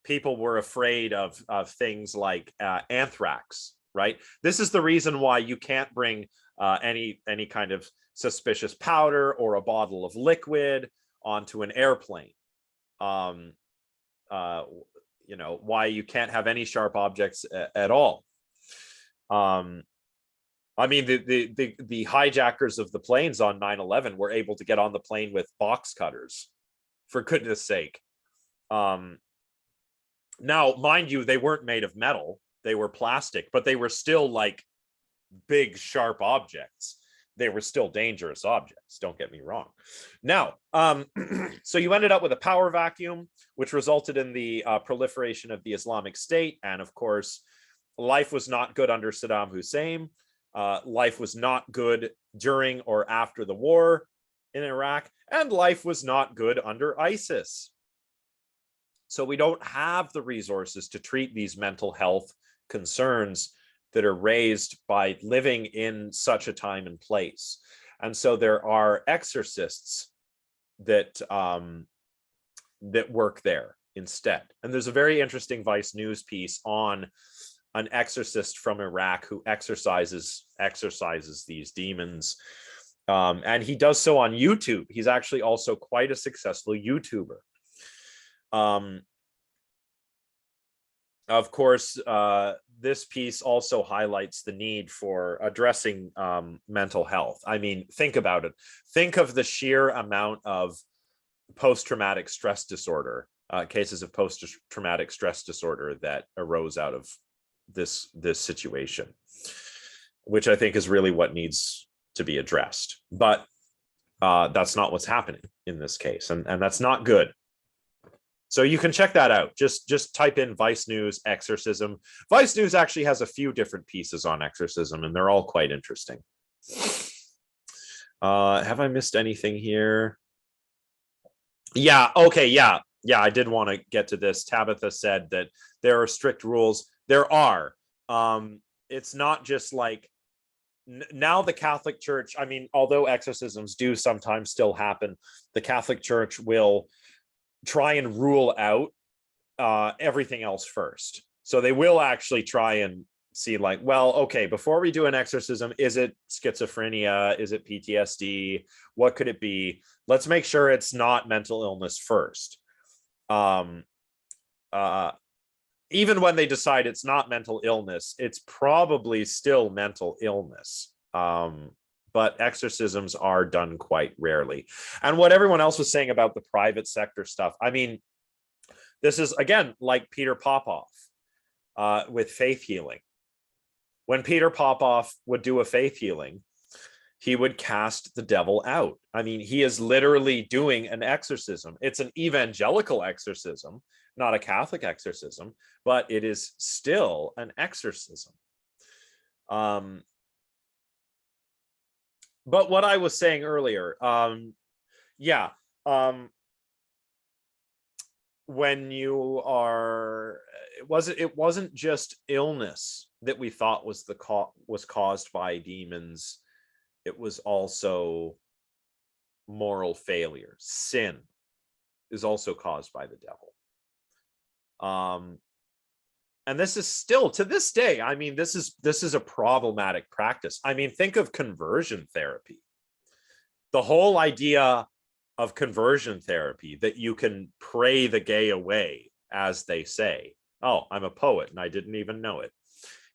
people were afraid of things like anthrax, right? This is the reason why you can't bring any kind of suspicious powder or a bottle of liquid onto an airplane. Why you can't have any sharp objects at all. I mean, the hijackers of the planes on 9/11 were able to get on the plane with box cutters, for goodness sake. Now, mind you, they weren't made of metal, they were plastic, but they were still like big, sharp objects. They were still dangerous objects, don't get me wrong. Now, so you ended up with a power vacuum, which resulted in the proliferation of the Islamic State. And of course, life was not good under Saddam Hussein. Life was not good during or after the war in Iraq. And life was not good under ISIS. So we don't have the resources to treat these mental health concerns that are raised by living in such a time and place. And so there are exorcists that that work there instead. And there's a very interesting Vice News piece on an exorcist from Iraq who exorcises these demons. And he does so on YouTube. He's actually also quite a successful YouTuber. Of course, this piece also highlights the need for addressing mental health. I mean, think about it. Think of the sheer amount of post-traumatic stress disorder, cases of post-traumatic stress disorder that arose out of this situation, which I think is really what needs to be addressed. But that's not what's happening in this case, and that's not good. So you can check that out. Just type in Vice News exorcism. Vice News actually has a few different pieces on exorcism, and they're all quite interesting. Have I missed anything here? Yeah, okay, yeah, I did want to get to this. Tabitha said that there are strict rules. There are. It's not just like now the Catholic Church, I mean, although exorcisms do sometimes still happen, the Catholic Church will try and rule out everything else first. So they will actually try and see like, well, okay, before we do an exorcism, is it schizophrenia? Is it PTSD? What could it be? Let's make sure it's not mental illness first. Even when they decide it's not mental illness, it's probably still mental illness. But exorcisms are done quite rarely. And what everyone else was saying about the private sector stuff, I mean, this is, again, like Peter Popoff with faith healing. When Peter Popoff would do a faith healing, he would cast the devil out. I mean, he is literally doing an exorcism. It's an evangelical exorcism, not a Catholic exorcism, but it is still an exorcism. But what I was saying earlier, when you are, it wasn't just illness that we thought was caused by demons. It was also moral failure. Sin is also caused by the devil. And this is still, to this day, I mean, this is a problematic practice. I mean, think of conversion therapy. The whole idea of conversion therapy, that you can pray the gay away, as they say. Oh, I'm a poet and I didn't even know it.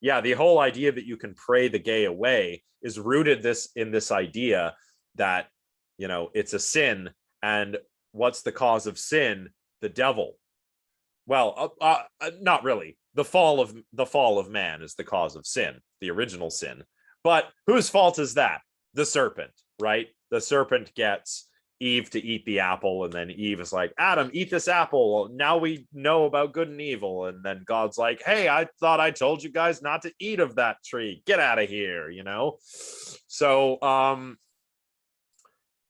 Yeah, the whole idea that you can pray the gay away is rooted in this idea that, you know, it's a sin, and what's the cause of sin? The devil. Well, not really. The fall of man is the cause of sin, the original sin, But whose fault is that? The serpent, right? The serpent gets Eve to eat the apple, and then Eve is like, Adam, eat this apple. Now we know about good and evil. And then God's like, hey, I thought I told you guys not to eat of that tree. Get out of here, you know? So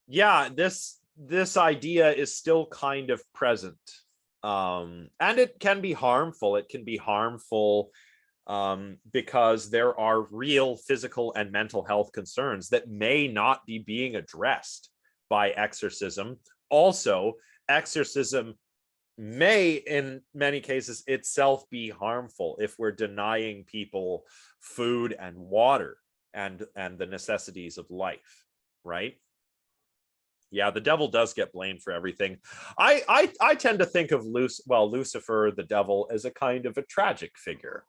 yeah, this idea is still kind of present. And it can be harmful. It can be harmful because there are real physical and mental health concerns that may not be being addressed by exorcism. Also, exorcism may, in many cases, itself be harmful if we're denying people food and water and the necessities of life, right? Yeah, the devil does get blamed for everything. I tend to think of Lucifer, the devil, as a kind of a tragic figure.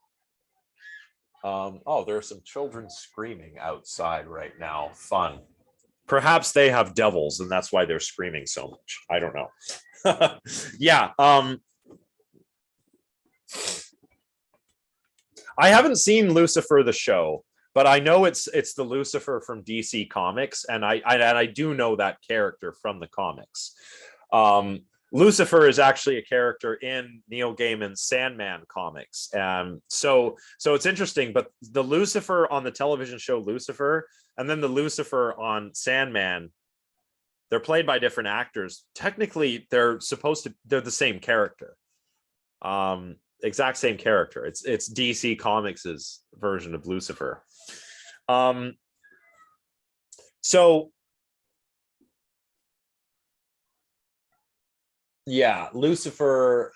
Oh, there are some children screaming outside right now. Fun. Perhaps they have devils and that's why they're screaming so much. I don't know. Yeah. I haven't seen Lucifer the show, but I know it's the Lucifer from DC Comics, and I do know that character from the comics. Lucifer is actually a character in Neil Gaiman's Sandman comics. So it's interesting, but the Lucifer on the television show Lucifer, and then the Lucifer on Sandman, they're played by different actors. Technically, they're the same character. Exact same character. It's DC Comics' version of Lucifer. So yeah, Lucifer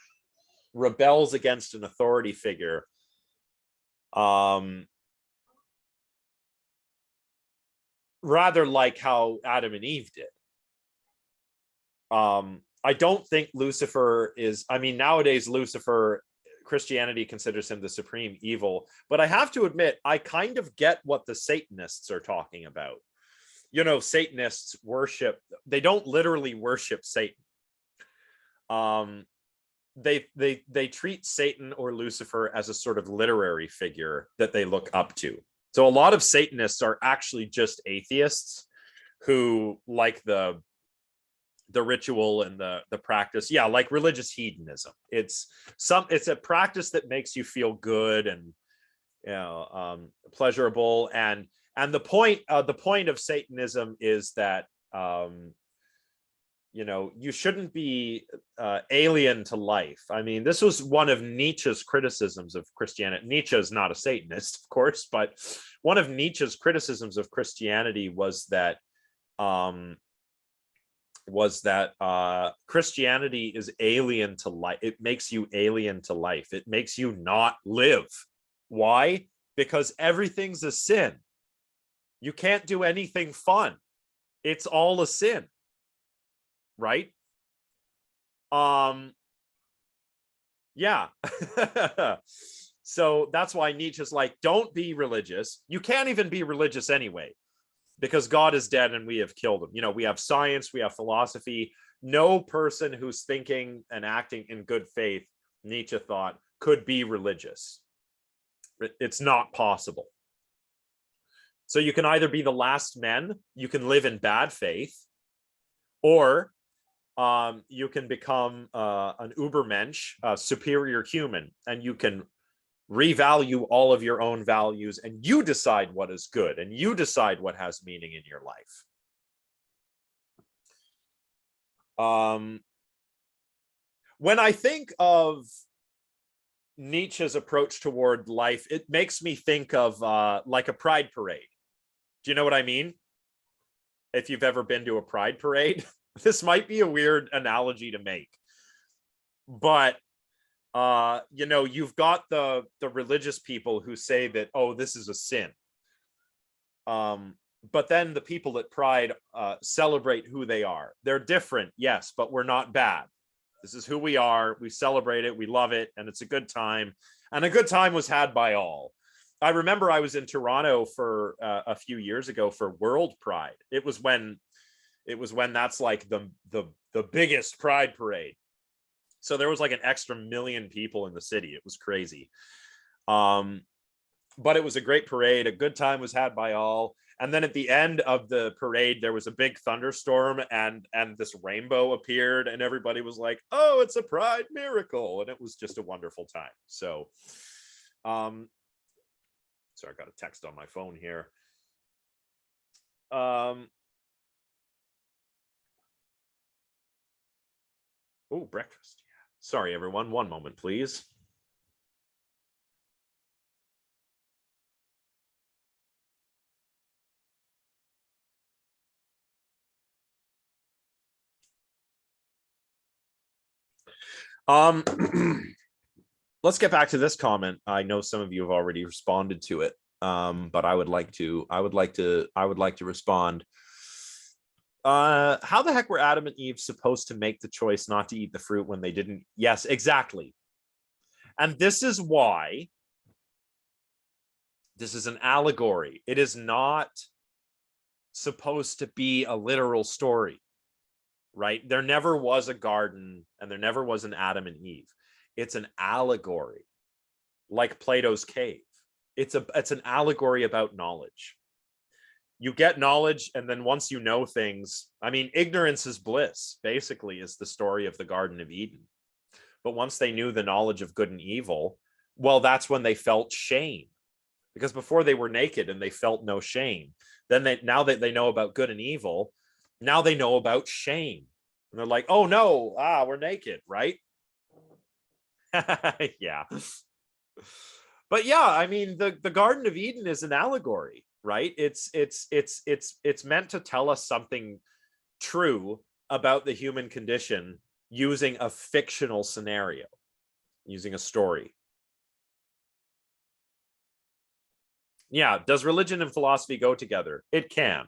rebels against an authority figure. Rather like how Adam and Eve did. I don't think Lucifer is, I mean, nowadays Lucifer, Christianity considers him the supreme evil, but I have to admit, I kind of get what the Satanists are talking about. You know, Satanists worship, they don't literally worship Satan. They treat Satan or Lucifer as a sort of literary figure that they look up to. So a lot of Satanists are actually just atheists who like the ritual and the practice. Yeah, like religious hedonism. It's a practice that makes you feel good and, you know, pleasurable. And the point of Satanism is that you know, you shouldn't be alien to life. I mean, this was one of Nietzsche's criticisms of Christianity. Nietzsche is not a Satanist, of course, but one of Nietzsche's criticisms of Christianity was that Christianity is alien to life. It makes you alien to life. It makes you not live. Why? Because everything's a sin. You can't do anything fun. It's all a sin. Right? Yeah. So that's why Nietzsche's like, don't be religious. You can't even be religious anyway, because God is dead and we have killed him. You know, we have science, we have philosophy. No person who's thinking and acting in good faith, Nietzsche thought, could be religious. It's not possible. So you can either be the last men, you can live in bad faith, or you can become an Ubermensch, a superior human, and you can revalue all of your own values, and you decide what is good, and you decide what has meaning in your life. When I think of Nietzsche's approach toward life, it makes me think of like a pride parade. Do you know what I mean? If you've ever been to a pride parade. This might be a weird analogy to make, but you know, you've got the religious people who say that, oh, this is a sin. But then the people at Pride celebrate who they are. They're different, yes, but we're not bad. This is who we are. We celebrate it. We love it, and it's a good time. And a good time was had by all. I remember I was in Toronto for a few years ago for World Pride. It was when that's like the biggest pride parade. So there was like an extra million people in the city. It was crazy. but it was a great parade. A good time was had by all. And then at the end of the parade, there was a big thunderstorm, and this rainbow appeared, and everybody was like, "Oh, it's a pride miracle!" And it was just a wonderful time. So, sorry, I got a text on my phone here. Oh, breakfast. Yeah. Sorry, everyone. One moment, please. Let's get back to this comment. I know some of you have already responded to it, but I would like to respond. How the heck were Adam and Eve supposed to make the choice not to eat the fruit when they didn't? Yes, exactly. And this is why this is an allegory. It is not supposed to be a literal story, right? There never was a garden, and there never was an Adam and Eve. It's an allegory, like Plato's cave. It's an allegory about knowledge. You get knowledge, and then once you know things, I mean, ignorance is bliss, basically, is the story of the Garden of Eden. But once they knew the knowledge of good and evil, well, that's when they felt shame. Because before they were naked and they felt no shame. Then now that they know about good and evil, now they know about shame. And they're like, oh no, we're naked, right? Yeah. But yeah, I mean, the Garden of Eden is an allegory, right? It's meant to tell us something true about the human condition using a fictional scenario, using a story. Yeah, does religion and philosophy go together? It can.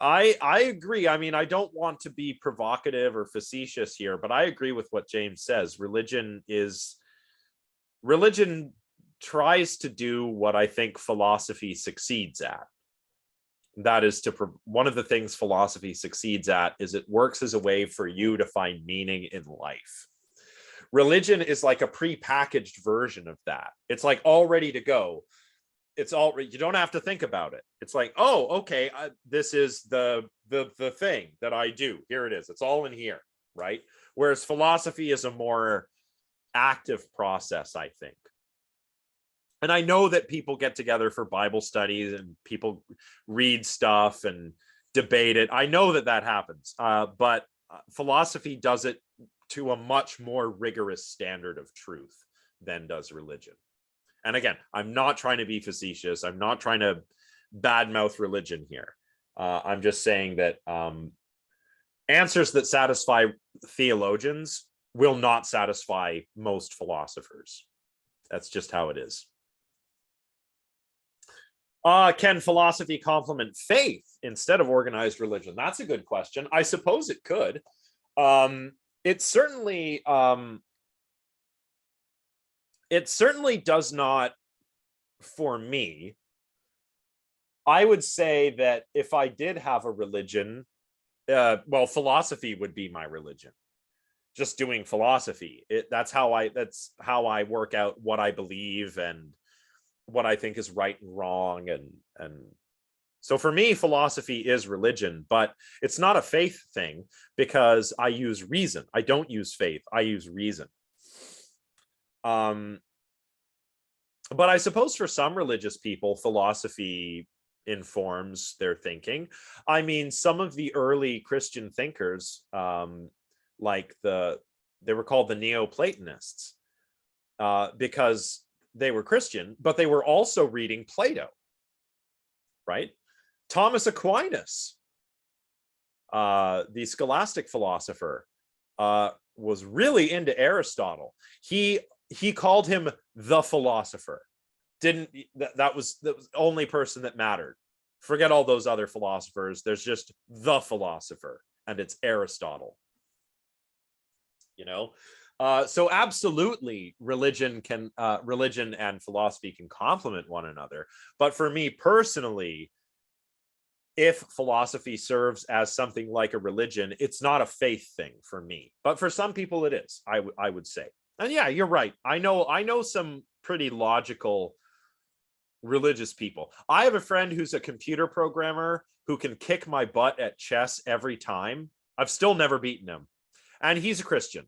I agree. I mean, I don't want to be provocative or facetious here, but I agree with what James says. Religion tries to do what I think philosophy succeeds at. That is one of the things philosophy succeeds at is it works as a way for you to find meaning in life. Religion is like a pre-packaged version of that. It's like all ready to go. It's all, you don't have to think about it. It's like, oh, okay, this is the thing that I do. Here it is. It's all in here, right? Whereas philosophy is a more active process, I think. And I know that people get together for Bible studies and people read stuff and debate it. I know that happens, but philosophy does it to a much more rigorous standard of truth than does religion. And again, I'm not trying to be facetious. I'm not trying to badmouth religion here. I'm just saying that answers that satisfy theologians will not satisfy most philosophers. That's just how it is. Can philosophy complement faith instead of organized religion? That's a good question. I suppose it could. It certainly does not for me. I would say that if I did have a religion, well, philosophy would be my religion. Just doing philosophy. That's how I work out what I believe and what I think is right and wrong. And so for me, philosophy is religion, but it's not a faith thing because I use reason. I don't use faith. I use reason. But I suppose for some religious people, philosophy informs their thinking. I mean, some of the early Christian thinkers, like they were called the Neoplatonists, because they were Christian, but they were also reading Plato, right? Thomas Aquinas, the scholastic philosopher, was really into Aristotle. He called him the philosopher. That was the only person that mattered. Forget all those other philosophers. There's just the philosopher, and it's Aristotle. You know, so absolutely, religion and philosophy can complement one another. But for me personally, if philosophy serves as something like a religion, it's not a faith thing for me. But for some people, it is. I would say. And yeah, you're right. I know some pretty logical religious people. I have a friend who's a computer programmer who can kick my butt at chess every time. I've still never beaten him, and he's a Christian.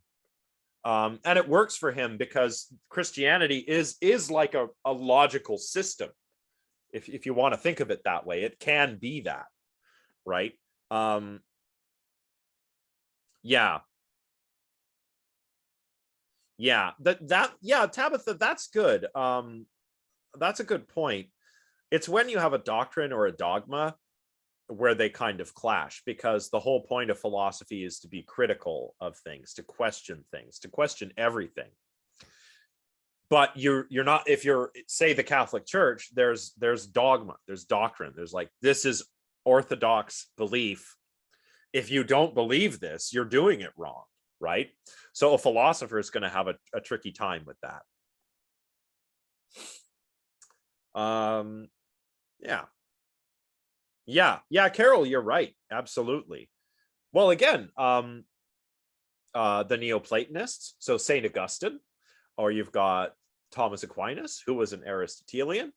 And it works for him because Christianity is like a logical system. If you want to think of it that way, it can be that, right? Yeah. Tabitha, that's good. That's a good point. It's when you have a doctrine or a dogma where they kind of clash, because the whole point of philosophy is to be critical of things, to question everything. But you're not, if you're, say, the Catholic Church, there's dogma, there's doctrine, there's like, this is orthodox belief. If you don't believe this, you're doing it wrong, right? So a philosopher is going to have a tricky time with that. Yeah, Carol, you're right, absolutely. Well, again, the Neoplatonists, so Saint Augustine, or you've got Thomas Aquinas, who was an Aristotelian.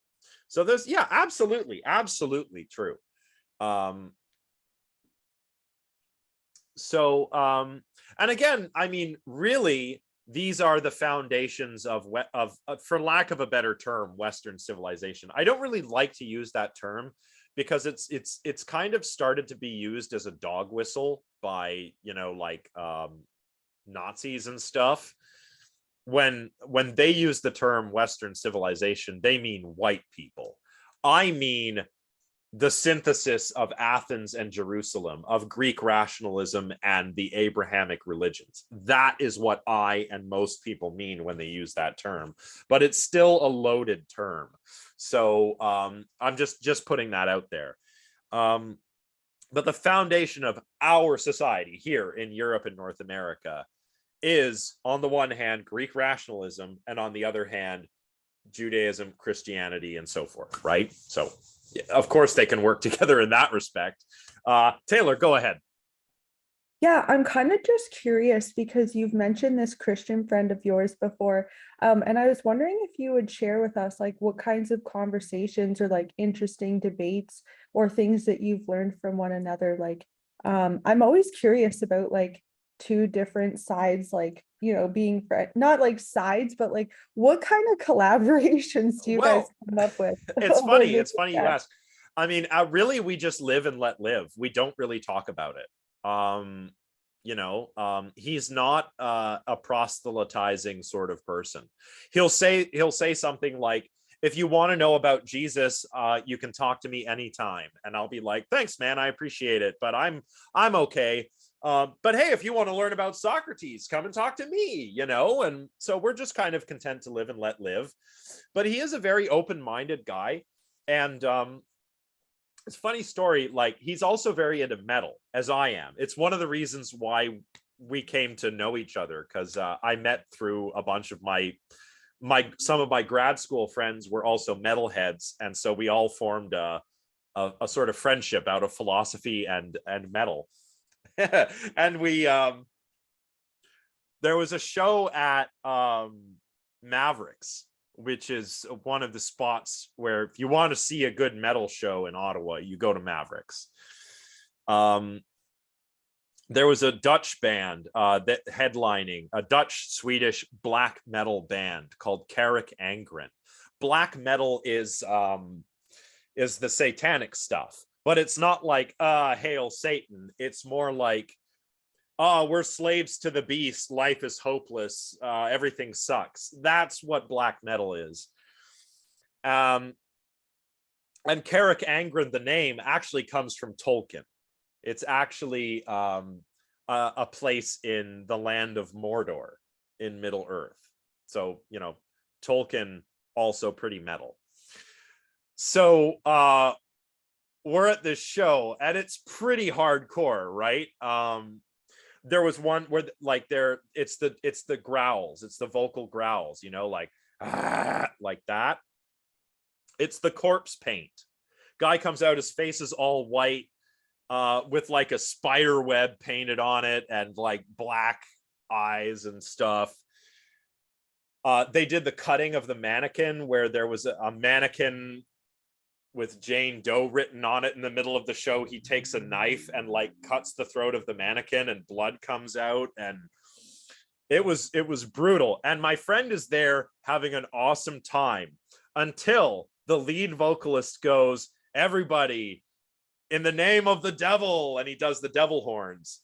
So there's, yeah, absolutely true. And again, I mean, really, these are the foundations of for lack of a better term, Western civilization. I don't really like to use that term because it's kind of started to be used as a dog whistle by, like Nazis and stuff. When they use the term Western civilization, they mean white people. I mean the synthesis of Athens and Jerusalem, of Greek rationalism and the Abrahamic religions. That is what I and most people mean when they use that term, but it's still a loaded term. So I'm just putting that out there. But the foundation of our society here in Europe and North America is, on the one hand, Greek rationalism, and on the other hand, Judaism, Christianity, and so forth, right? So of course they can work together in that respect. Taylor, go ahead. Yeah, I'm kind of just curious because you've mentioned this Christian friend of yours before. And I was wondering if you would share with us like what kinds of conversations or like interesting debates or things that you've learned from one another. Like, I'm always curious about like two different sides, like, being not like sides, but like what kind of collaborations do you guys come up with? It's funny you ask. I mean, really, we just live and let live. We don't really talk about it. He's not a proselytizing sort of person. He'll say something like, if you want to know about Jesus, you can talk to me anytime. And I'll be like, thanks, man, I appreciate it, but I'm okay. But hey, if you want to learn about Socrates, come and talk to me, and so we're just kind of content to live and let live. But he is a very open-minded guy. And it's a funny story, like he's also very into metal, as I am. It's one of the reasons why we came to know each other, because I met through a bunch of some of my grad school friends were also metalheads, and so we all formed a sort of friendship out of philosophy and metal. And we there was a show at Mavericks, which is one of the spots where if you want to see a good metal show in Ottawa, you go to Mavericks. There was a Dutch band that headlining, a Dutch Swedish black metal band called Carrick Angren. Black metal is the satanic stuff, but it's not like hail Satan. It's more like, we're slaves to the beast, life is hopeless, everything sucks. That's what black metal is. And Carrick Angren, the name, actually comes from Tolkien. It's actually a place in the land of Mordor in Middle Earth. So, Tolkien also pretty metal. So we're at this show and it's pretty hardcore, right? There was one where like it's the growls, it's the vocal growls, like like that. It's the corpse paint. Guy comes out, his face is all white, with like a spider web painted on it and like black eyes and stuff. They did the cutting of the mannequin where there was a mannequin with Jane Doe written on it in the middle of the show. He takes a knife and like cuts the throat of the mannequin and blood comes out, and it was brutal. And my friend is there having an awesome time until the lead vocalist goes, "Everybody, in the name of the devil," and he does the devil horns.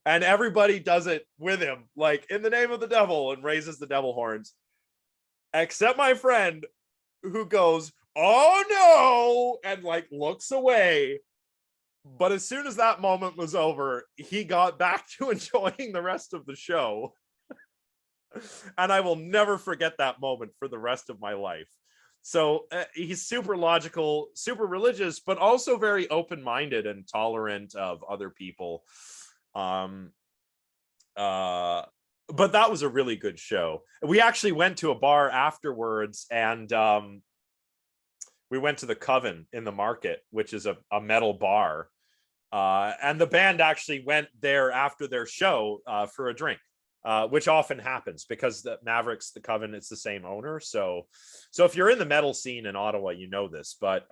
And everybody does it with him, like, "In the name of the devil," and raises the devil horns. Except my friend, who goes, "Oh no," and like looks away. But as soon as that moment was over, he got back to enjoying the rest of the show. And I will never forget that moment for the rest of my life. So he's super logical, super religious, but also very open-minded and tolerant of other people. But that was a really good show. We actually went to a bar afterwards, and we went to the Coven in the Market, which is a metal bar. And the band actually went there after their show for a drink, which often happens because the Mavericks, the Coven, it's the same owner. So if you're in the metal scene in Ottawa, you know this. But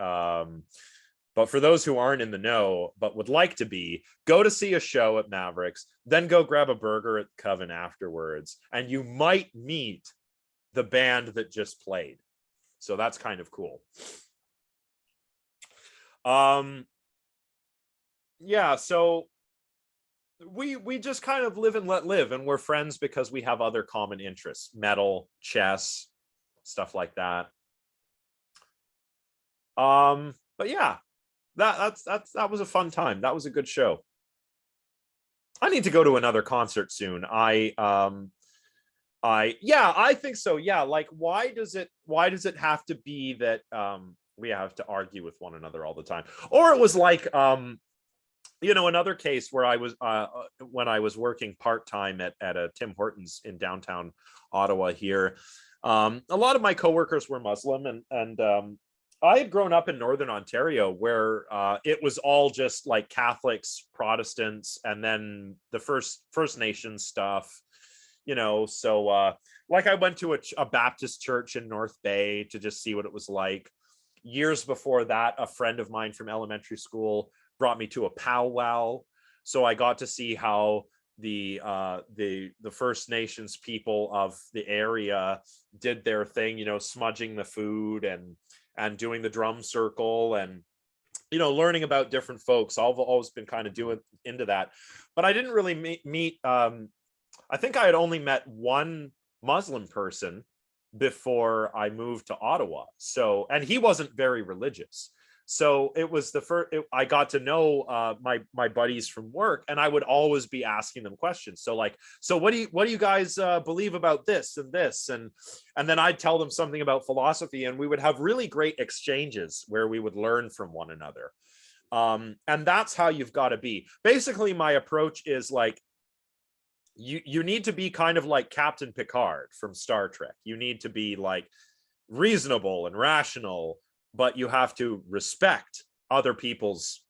for those who aren't in the know but would like to be, go to see a show at Mavericks, then go grab a burger at Coven afterwards, and you might meet the band that just played. So that's kind of cool. Yeah, so we just kind of live and let live, and we're friends because we have other common interests: metal, chess, stuff like that. But yeah, that was a fun time. That was a good show. I need to go to another concert soon. I think so. Yeah, like why does it have to be that we have to argue with one another all the time? Or it was like another case where I was when I was working part-time at a Tim Hortons in downtown Ottawa here. A lot of my coworkers were Muslim, and I had grown up in Northern Ontario where it was all just like Catholics, Protestants, and then the First Nations stuff, so like I went to a Baptist church in North Bay to just see what it was like. Years before that, a friend of mine from elementary school brought me to a powwow, so I got to see how the First Nations people of the area did their thing, smudging the food and doing the drum circle, and learning about different folks. I've always been kind of doing into that, but I didn't really meet I think I had only met one Muslim person before I moved to Ottawa. So, and he wasn't very religious. So it was the first, I got to know my buddies from work, and I would always be asking them questions. So like, so what do you guys believe about this and this? And then I'd tell them something about philosophy, and we would have really great exchanges where we would learn from one another. And that's how you've got to be. Basically, my approach is like, you need to be kind of like Captain Picard from Star Trek. You need to be like reasonable and rational, but you have to respect other people's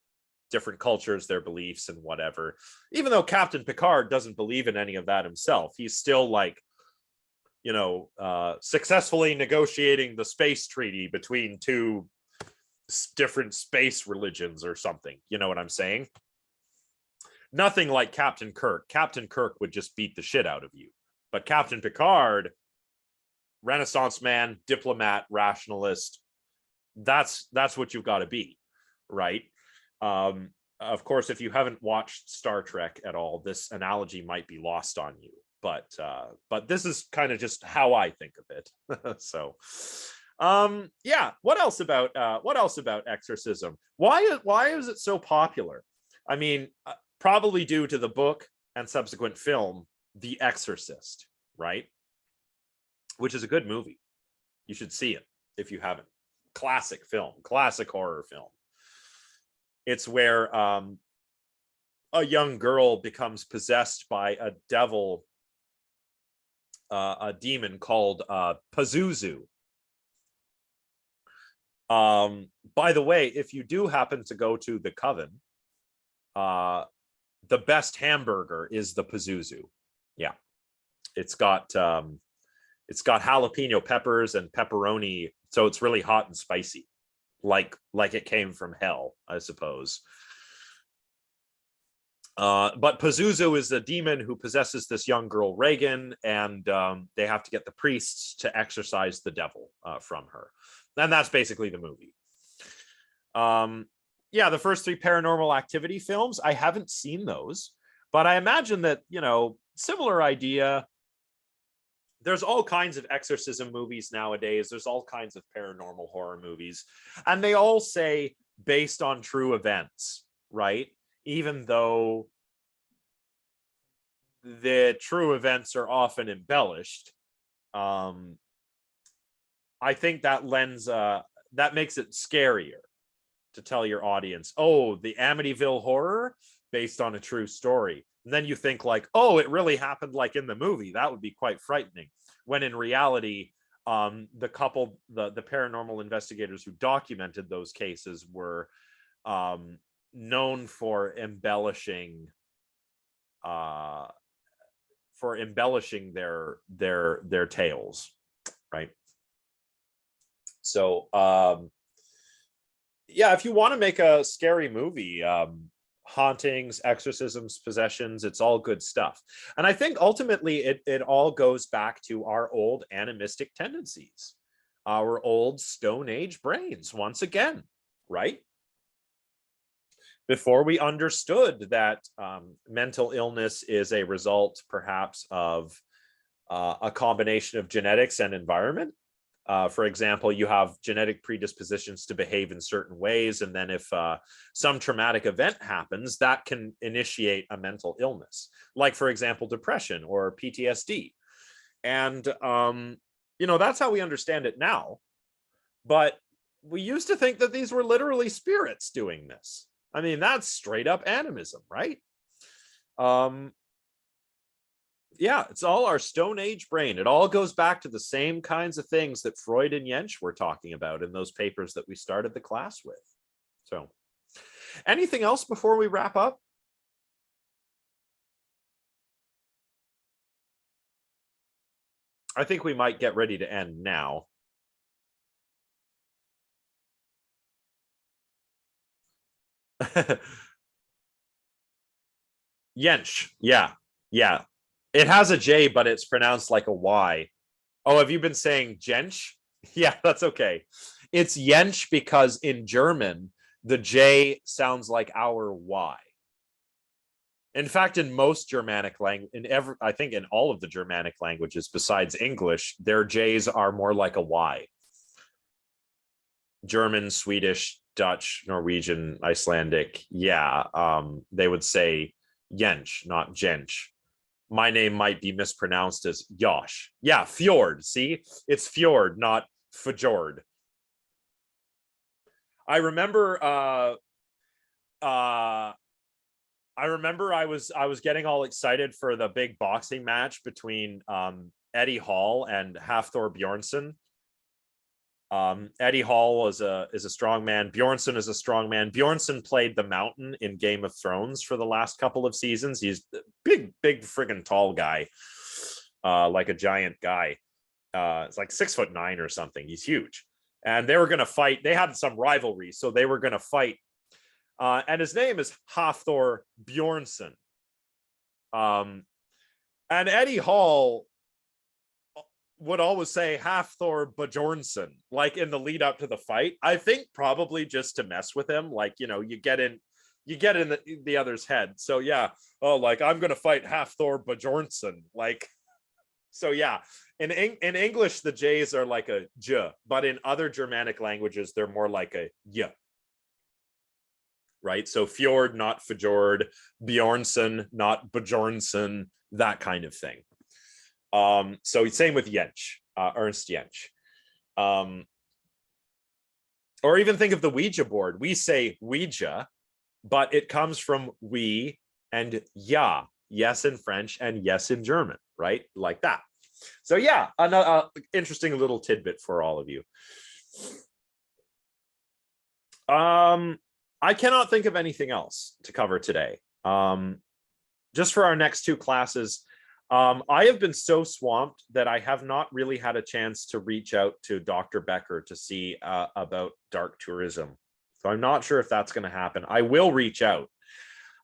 different cultures, their beliefs and whatever. Even though Captain Picard doesn't believe in any of that himself, he's still like, successfully negotiating the space treaty between two different space religions or something. You know what I'm saying? Nothing like Captain Kirk. Captain Kirk would just beat the shit out of you. But Captain Picard, Renaissance man, diplomat, rationalist, that's what you've got to be, right? Of course, if you haven't watched Star Trek at all, this analogy might be lost on you. But this is kind of just how I think of it. So yeah, what else about Exorcism? Why is it so popular? I mean, probably due to the book and subsequent film, The Exorcist, right? Which is a good movie. You should see it if you haven't. Classic film, classic horror film. It's where a young girl becomes possessed by a devil, a demon called Pazuzu. By the way, if you do happen to go to the Coven, the best hamburger is the Pazuzu. Yeah, it's got It's got jalapeno peppers and pepperoni, so it's really hot and spicy, like it came from hell, I suppose. But Pazuzu is a demon who possesses this young girl, Reagan, and they have to get the priests to exorcise the devil from her. And that's basically the movie. Yeah, the first 3 Paranormal Activity films, I haven't seen those, but I imagine that, you know, similar idea. There's all kinds of exorcism movies nowadays. There's all kinds of paranormal horror movies, and they all say based on true events, right? Even though the true events are often embellished. I think that that makes it scarier to tell your audience, oh, the Amityville horror based on a true story. And then you think like, oh, it really happened like in the movie. That would be quite frightening. When in reality, the paranormal investigators who documented those cases were known for embellishing their tales, right? So yeah, if you want to make a scary movie, hauntings, exorcisms, possessions, it's all good stuff. And I think ultimately it all goes back to our old animistic tendencies, our old Stone Age brains once again, right? Before we understood that mental illness is a result perhaps of a combination of genetics and environment. For example, you have genetic predispositions to behave in certain ways, and then if some traumatic event happens, that can initiate a mental illness, like, for example, depression or PTSD. And, you know, that's how we understand it now. But we used to think that these were literally spirits doing this. I mean, that's straight up animism, right? Yeah, it's all our Stone Age brain. It all goes back to the same kinds of things that Freud and Jentsch were talking about in those papers that we started the class with. So, anything else before we wrap up? I think we might get ready to end now. Jentsch, yeah. It has a J, but it's pronounced like a Y. Oh, have you been saying Jentsch? Yeah, that's okay. It's Jentsch because in German, the J sounds like our Y. In fact, in most Germanic language, I think in all of the Germanic languages besides English, their J's are more like a Y. German, Swedish, Dutch, Norwegian, Icelandic, yeah, they would say Jentsch, not Jentsch. My name might be mispronounced as Josh. Yeah, Fjord. See, it's Fjord, not Fjord. I remember. I was getting all excited for the big boxing match between Eddie Hall and Hafthor Bjornsson. Eddie Hall is a strong man. Bjornsson is a strong man. Bjornsson played the Mountain in Game of Thrones for the last couple of seasons. He's a big friggin' tall guy, like a giant guy. It's like 6'9" or something. He's huge. And they were going to fight. They had some rivalry, so they were going to fight. And his name is Hafthor Bjornsson. And Eddie Hall would always say Hafthor Bjornsson, like in the lead up to the fight. I think probably just to mess with him, like, you know, you get in the other's head. So yeah, oh, like I'm gonna fight Hafthor Bjornsson, like. So yeah, in English the J's are like a J, but in other Germanic languages they're more like a Y. Right, so Fjord, not Fjord, Bjornsson, not Bjornsson, that kind of thing. So same with Jentsch, Ernst Jentsch. Or even think of the Ouija board. We say Ouija, but it comes from we and ja, yes in French and yes in German, right? Like that. So yeah, another interesting little tidbit for all of you. I cannot think of anything else to cover today. Just for our next 2 classes, I have been so swamped that I have not really had a chance to reach out to Dr. Becker to see about dark tourism. So I'm not sure if that's going to happen. I will reach out,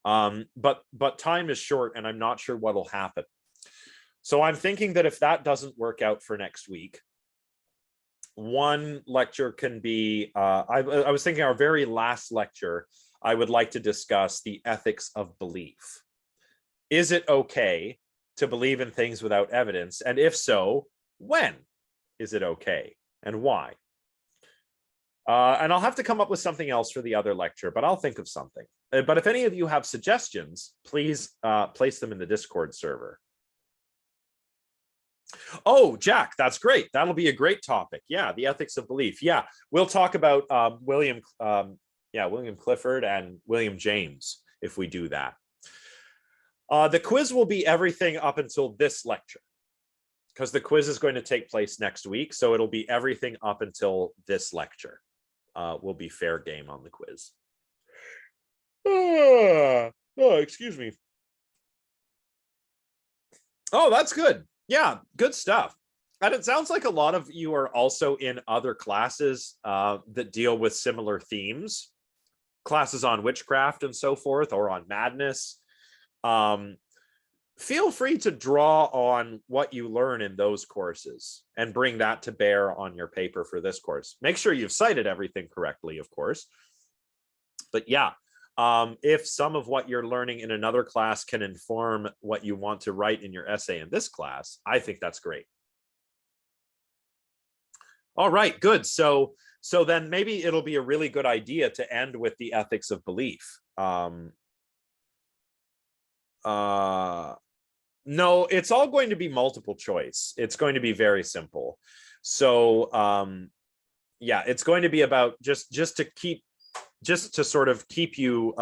but time is short and I'm not sure what'll happen. So I'm thinking that if that doesn't work out for next week, one lecture can be, I was thinking our very last lecture, I would like to discuss the ethics of belief. Is it okay to believe in things without evidence? And if so, when is it okay and why? And I'll have to come up with something else for the other lecture, but I'll think of something. But if any of you have suggestions, please place them in the Discord server. Oh, Jack, that's great. That'll be a great topic. Yeah, the ethics of belief. Yeah, we'll talk about William Clifford and William James if we do that. The quiz will be everything up until this lecture, because the quiz is going to take place next week. So it'll be everything up until this lecture. Will be fair game on the quiz. Oh, excuse me. Oh, that's good. Yeah, good stuff. And it sounds like a lot of you are also in other classes that deal with similar themes, classes on witchcraft and so forth, or on madness. Feel free to draw on what you learn in those courses and bring that to bear on your paper for this course. Make sure you've cited everything correctly, of course. But yeah, if some of what you're learning in another class can inform what you want to write in your essay in this class, I think that's great. All right, good. So then maybe it'll be a really good idea to end with the ethics of belief. No, it's all going to be multiple choice. It's going to be very simple. So yeah, it's going to be about just to sort of keep you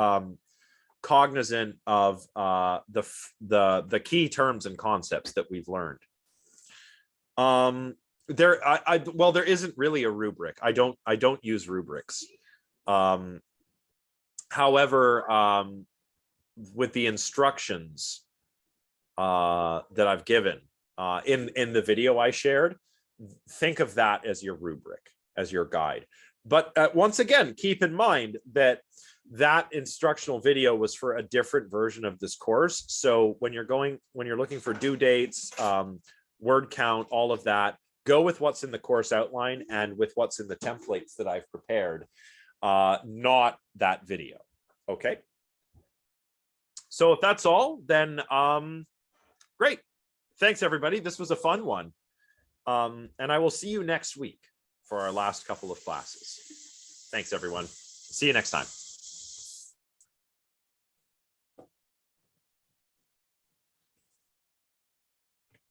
cognizant of the key terms and concepts that we've learned. There isn't really a rubric. I don't use rubrics. However, with the instructions that I've given in the video I shared, think of that as your rubric, as your guide. But once again, keep in mind that instructional video was for a different version of this course. So when you're looking for due dates, word count, all of that, go with what's in the course outline and with what's in the templates that I've prepared, not that video. Okay. So if that's all, then great. Thanks, everybody. This was a fun one. And I will see you next week for our last couple of classes. Thanks, everyone. See you next time.